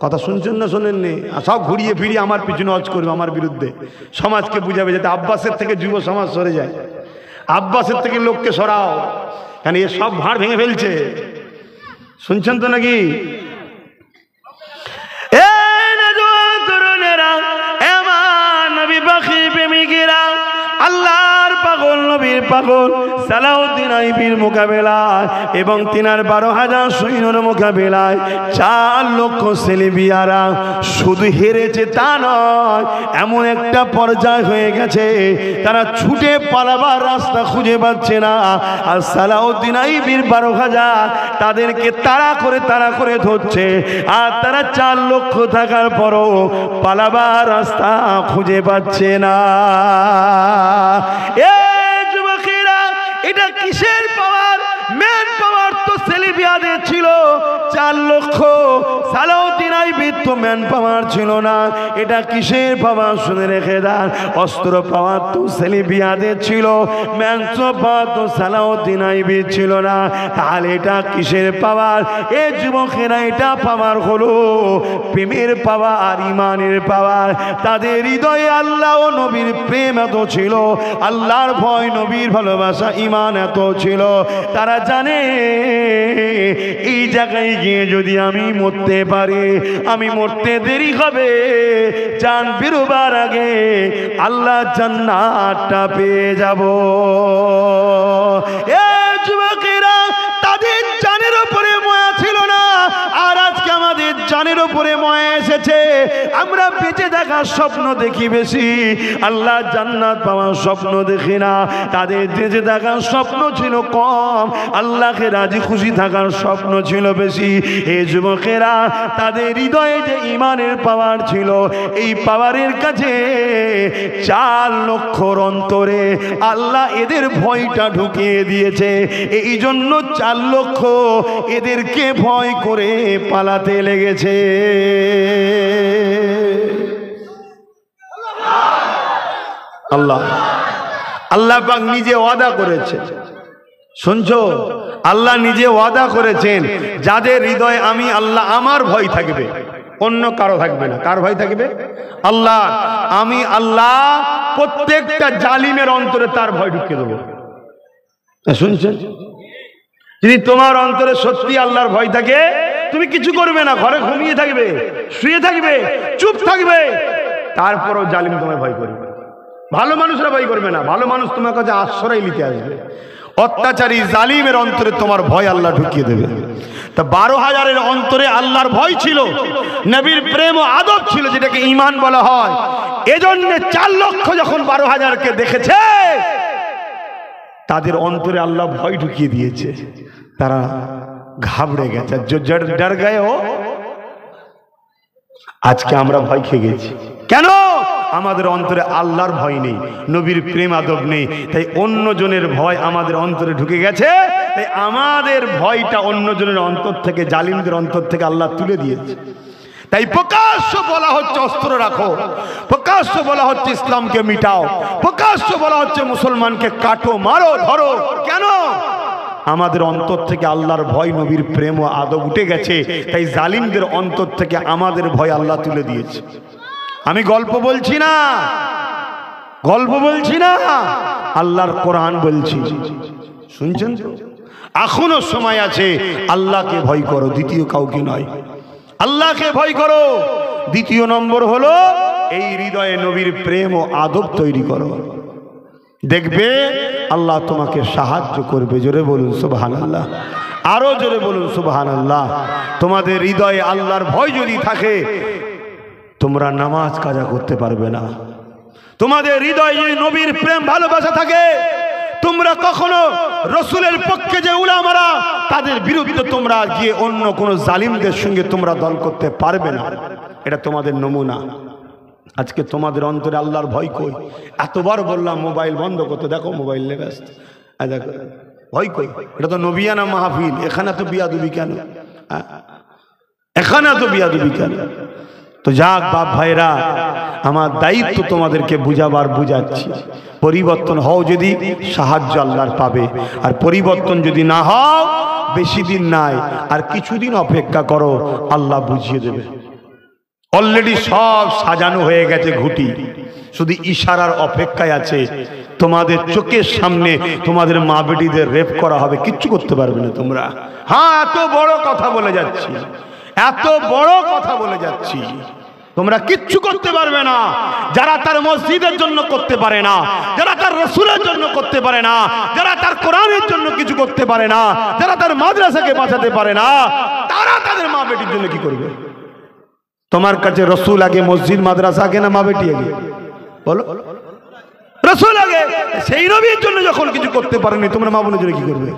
কথা শুনছেন না শোনেননি? সব ঘুরিয়ে ফিরিয়ে আমার পিছনে ওয়াজ করবে, আমার বিরুদ্ধে। সমাজকে বুঝাবে যাতে আব্বাসের থেকে যুব সমাজ সরে যায়, আব্বাসের থেকে লোককে সরাও, কারণ এ সব ভাঁড় ভেঙে ফেলছে। শুনছেন তো নাকি? আল্লাহর পাগল, নবীর পাগল সালাউদ্দিন আইবির মোকাবেলায় এবং তিনার 12,000 সৈন্যের মোকাবেলায় 4 লক্ষ সেলিবিয়ারা শুধু হেরেছে তা নয়, এমন একটা পর্যায় হয়ে গেছে তারা ছুটে পালাবার রাস্তা খুঁজে পাচ্ছে না। আর সালাউদ্দিন আইবির 12,000 তাদেরকে তাড়া করে ধরছে। আর তারা 4 লক্ষ থাকার পরও পালাবার রাস্তা খুঁজে পাচ্ছে না। যুবকেরা, এটা কিসের পাওয়ার? মেন পাওয়ার তো সেলিবিয়াদের ছিল 4 লক্ষ। সালাউদ্দিন আইবির তো ম্যান পাওয়ার ছিল না। এটা কিসের পাওয়ার? শুনে রেখে দেন, অস্ত্র পাওয়ার তো সেলিবিয়াদের ছিল, ম্যান পাওয়ার তো সালাউদ্দিন আইবির ছিল না। তাহলে এটা কিসের পাওয়ার? এ যুবকেরা, এটা পাওয়ার হলো প্রেমের পাওয়ার, ইমানের পাওয়ার। তাদের হৃদয়ে আল্লাহ ও নবীর প্রেম এত ছিল, আল্লাহর ভয়, নবীর ভালোবাসা, ইমান এত ছিল, তারা জানে এই জায়গায় গিয়ে যদি আমি মরতে পারি, আমি মরতে দেরি হবে, জান বেরোবার আগে আল্লাহ জান্নাতটা পেয়ে যাব। এ যুবকেরা, তাদের জানের উপরে মায়া ছিল না, আর আজকে আমাদের জানের উপরে মায়া এসেছে। আমরা বেঁচে থাকার স্বপ্ন দেখি বেশি, আল্লাহ জান্নাত পাওয়ার স্বপ্ন দেখি না। তাদের বেঁচে থাকার স্বপ্ন ছিল কম, আল্লাহকে রাজি খুশি থাকার স্বপ্ন ছিল বেশি। এই যুবকেরা, তাদের হৃদয়ে যে ইমানের পাওয়ার ছিল, এই পাওয়ারের কাছে 4 লক্ষর অন্তরে আল্লাহ এদের ভয়টা ঢুকিয়ে দিয়েছে। এই জন্য 4 লক্ষ এদেরকে ভয় করে পালাতে লেগেছে। আল্লাহ পাক নিজে ওয়াদা করেছে, শুনছো? আল্লাহ নিজে ওয়াদা করেছেন, যাদের হৃদয়ে আমি আল্লাহ আমার ভয় থাকবে, অন্য কারো থাকবে না। কার ভয় থাকবে? আল্লাহ। আমি আল্লাহ প্রত্যেকটা জালিমের অন্তরে তার ভয় ঢুকিয়ে দেবো। শুনছেন? যদি তোমার অন্তরে সত্যি আল্লাহর ভয় থাকে, তুমি কিছু করবে না, ঘরে ঘুমিয়ে থাকবে, শুয়ে থাকবে, চুপ থাকবে, তারপরও জালিম তোমায় ভয় করবে। ভালো মানুষরা ভয় করবে না, ভালো মানুষ তোমার কাছে আশ্রয় নিতে আসবে। অত্যাচারী জালিমের অন্তরে তোমার ভয় আল্লাহ ঢুকিয়ে দেবে। তা 12,000-এর অন্তরে আল্লাহর ভয় ছিল, নবীর প্রেম ও আদব ছিল, যেটাকে ঈমান বলা হয়। এজন্য 4 লক্ষ যখন 12,000-কে দেখেছে, তাদের অন্তরে আল্লাহ ভয় ঢুকিয়ে দিয়েছে, তারা ঘাবড়ে গেছে। ডর গয়ে ও। আজকে আমরা ভয় খেয়ে গেছি। কেন? আমাদের অন্তরে আল্লাহর ভয় নেই, নবীর প্রেম আদব নেই, তাই অন্যজনের ভয় আমাদের অন্তরে ঢুকে গেছে। তাই আমাদের ভয়টা অন্যজনের অন্তর থেকে, জালিমদের অন্তর থেকে আল্লাহ তুলে দিয়েছে। তাই প্রকাশ্য বলা হচ্ছে অস্ত্র রাখো, প্রকাশ্য বলা হচ্ছে ইসলামকে মিটাও, প্রকাশ্য বলা হচ্ছে মুসলমানকে কাটো, মারো, ধরো। কেন? আমাদের অন্তর থেকে আল্লাহর ভয় নবীর প্রেম ও আদব উঠে গেছে, তাই জালিমদের অন্তর থেকে আমাদের ভয় আল্লাহ তুলে দিয়েছে। আমি গল্প বলছি না, গল্প বলছি না, আল্লাহর কোরআন বলছি। শুনছেন তো? এখনো সময় আছে, আল্লাহকে ভয় করো, দ্বিতীয় কাউকে নয়। আল্লাহকে ভয় করো। দ্বিতীয় নম্বর হলো এই হৃদয়ে নবীর প্রেম ও আদব তৈরি করো, দেখবে আল্লাহ তোমাকে সাহায্য করবে। জোরে বলুন সুবহানাল্লাহ, আরো জোরে বলুন সুবহানাল্লাহ। তোমাদের হৃদয়ে আল্লাহর ভয় যদি থাকে, তোমরা নামাজ কাজা করতে পারবে না। তোমাদের হৃদয়ে যদি নবীর প্রেম ভালোবাসা থাকে, তোমরা কখনো রসুলের পক্ষে যে উলামারা তাদের বিরুদ্ধে তোমরা গিয়ে অন্য কোনো জালিমদের সঙ্গে তোমরা দল করতে পারবে না। এটা তোমাদের নমুনা। আজকে তোমাদের অন্তরে আল্লাহর ভয় কই? এতবার বললাম মোবাইল বন্ধ করতে, দেখো মোবাইল নিয়ে ব্যস্ত। দেখো ভয় কই? এটা তো নবিয়ানা মাহফিল, এখানে তো বিয়াদবি কেন? এখানে তো বিয়াদবি কেন? তো যাক বাপ ভাইরা, আমার দায়িত্ব তোমাদেরকে বুঝাবার, বুঝাচ্ছি। পরিবর্তন হও যদি, সাহায্য আল্লাহর পাবে। আর পরিবর্তন যদি না হও, বেশি দিন নাই, আর কিছুদিন অপেক্ষা করো, আল্লাহ বুঝিয়ে দেবে। অলরেডি সব সাজানো হয়ে গেছে ঘুটি, শুধু ইশারার অপেক্ষায় আছে। তোমাদের চোখের সামনে তোমাদের মা বেটিদের রেপ করা হবে, কিচ্ছু করতে পারবে না তোমরা। হ্যাঁ, এত বড় কথা বলে যাচ্ছি, এত বড় কথা বলে যাচ্ছি, তোমরা কিচ্ছু করতে পারবে না। যারা তার মসজিদের জন্য করতে পারে না, যারা তার রাসূলের জন্য করতে পারে না, যারা তার কোরআনের জন্য কিছু করতে পারে না, যারা তার মাদ্রাসাকে বাঁচাতে পারে না, তারা তাদের মা বেটির জন্য কি করবে? তোমার কাছে রসুল আগে, মসজিদ মাদ্রাসা আগে, না মা বেটি আগে? বলো, রসুল আগে। সেই নবীর জন্য যখন কিছু করতে পারেনি, তোমরা মা বোনের জন্য কি করবে?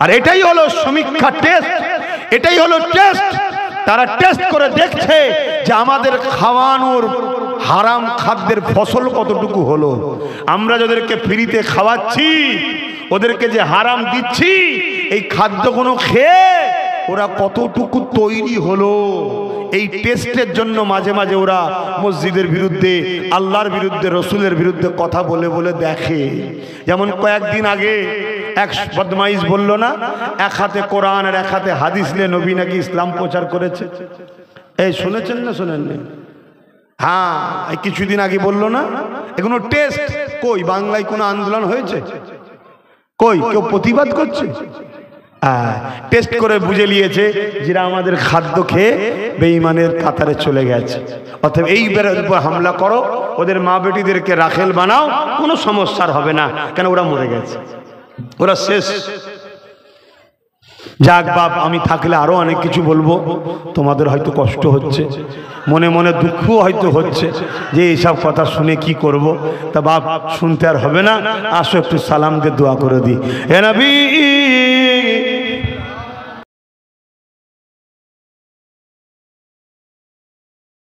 আর এটাই হলো সমীক্ষা, টেস্ট। এটাই হলো টেস্ট। তারা টেস্ট করে দেখছে যে আমাদের খাওয়ানোর হারাম খাদ্যের ফসল কতটুকু হলো। আমরা যাদেরকে ফ্রিতে খাওয়াচ্ছি, ওদেরকে যে হারাম দিচ্ছি, এই খাদ্যগুলো খেয়ে ওরা কতটুকু তৈরি হলো। এই টেস্টের জন্য মাঝে মাঝে ওরা মসজিদের বিরুদ্ধে, আল্লাহর বিরুদ্ধে, রসুলের বিরুদ্ধে কথা বলে বলে দেখে। যেমন কয়েকদিন আগে এক বদমাইশ বলল না, এক হাতে কোরআন আর এক হাতে হাদিস নিয়ে নবী নাকি ইসলাম প্রচার করেছে। এই শুনেছেন না শোনেননি? হ্যাঁ, কিছুদিন আগে বললো না। এগুলো টেস্ট। কই বাংলায় কোনো আন্দোলন হয়েছে? কই কেউ প্রতিবাদ করছে? টেস্ট করে বুঝে নিয়েছে যারা আমাদের খাদ্য খেয়ে বেঈমানের কাতারে চলে গেছে। অতএব এই বেড়ার উপর হামলা করো, ওদের মা বেটিদেরকে রাখেল বানাও, কোনো সমস্যার হবে না। কেন? ওরা মরে গেছে, ওরা শেষ। যাক বাপ, আমি থাকলে আরো অনেক কিছু বলবো, তোমাদের হয়তো কষ্ট হচ্ছে, মনে মনে দুঃখও হয়তো হচ্ছে যে এইসব কথা শুনে কি করব। তা বাপ শুনতে আর হবে না, আসো একটু সালাম দিয়ে দোয়া করে দিই। হে নবী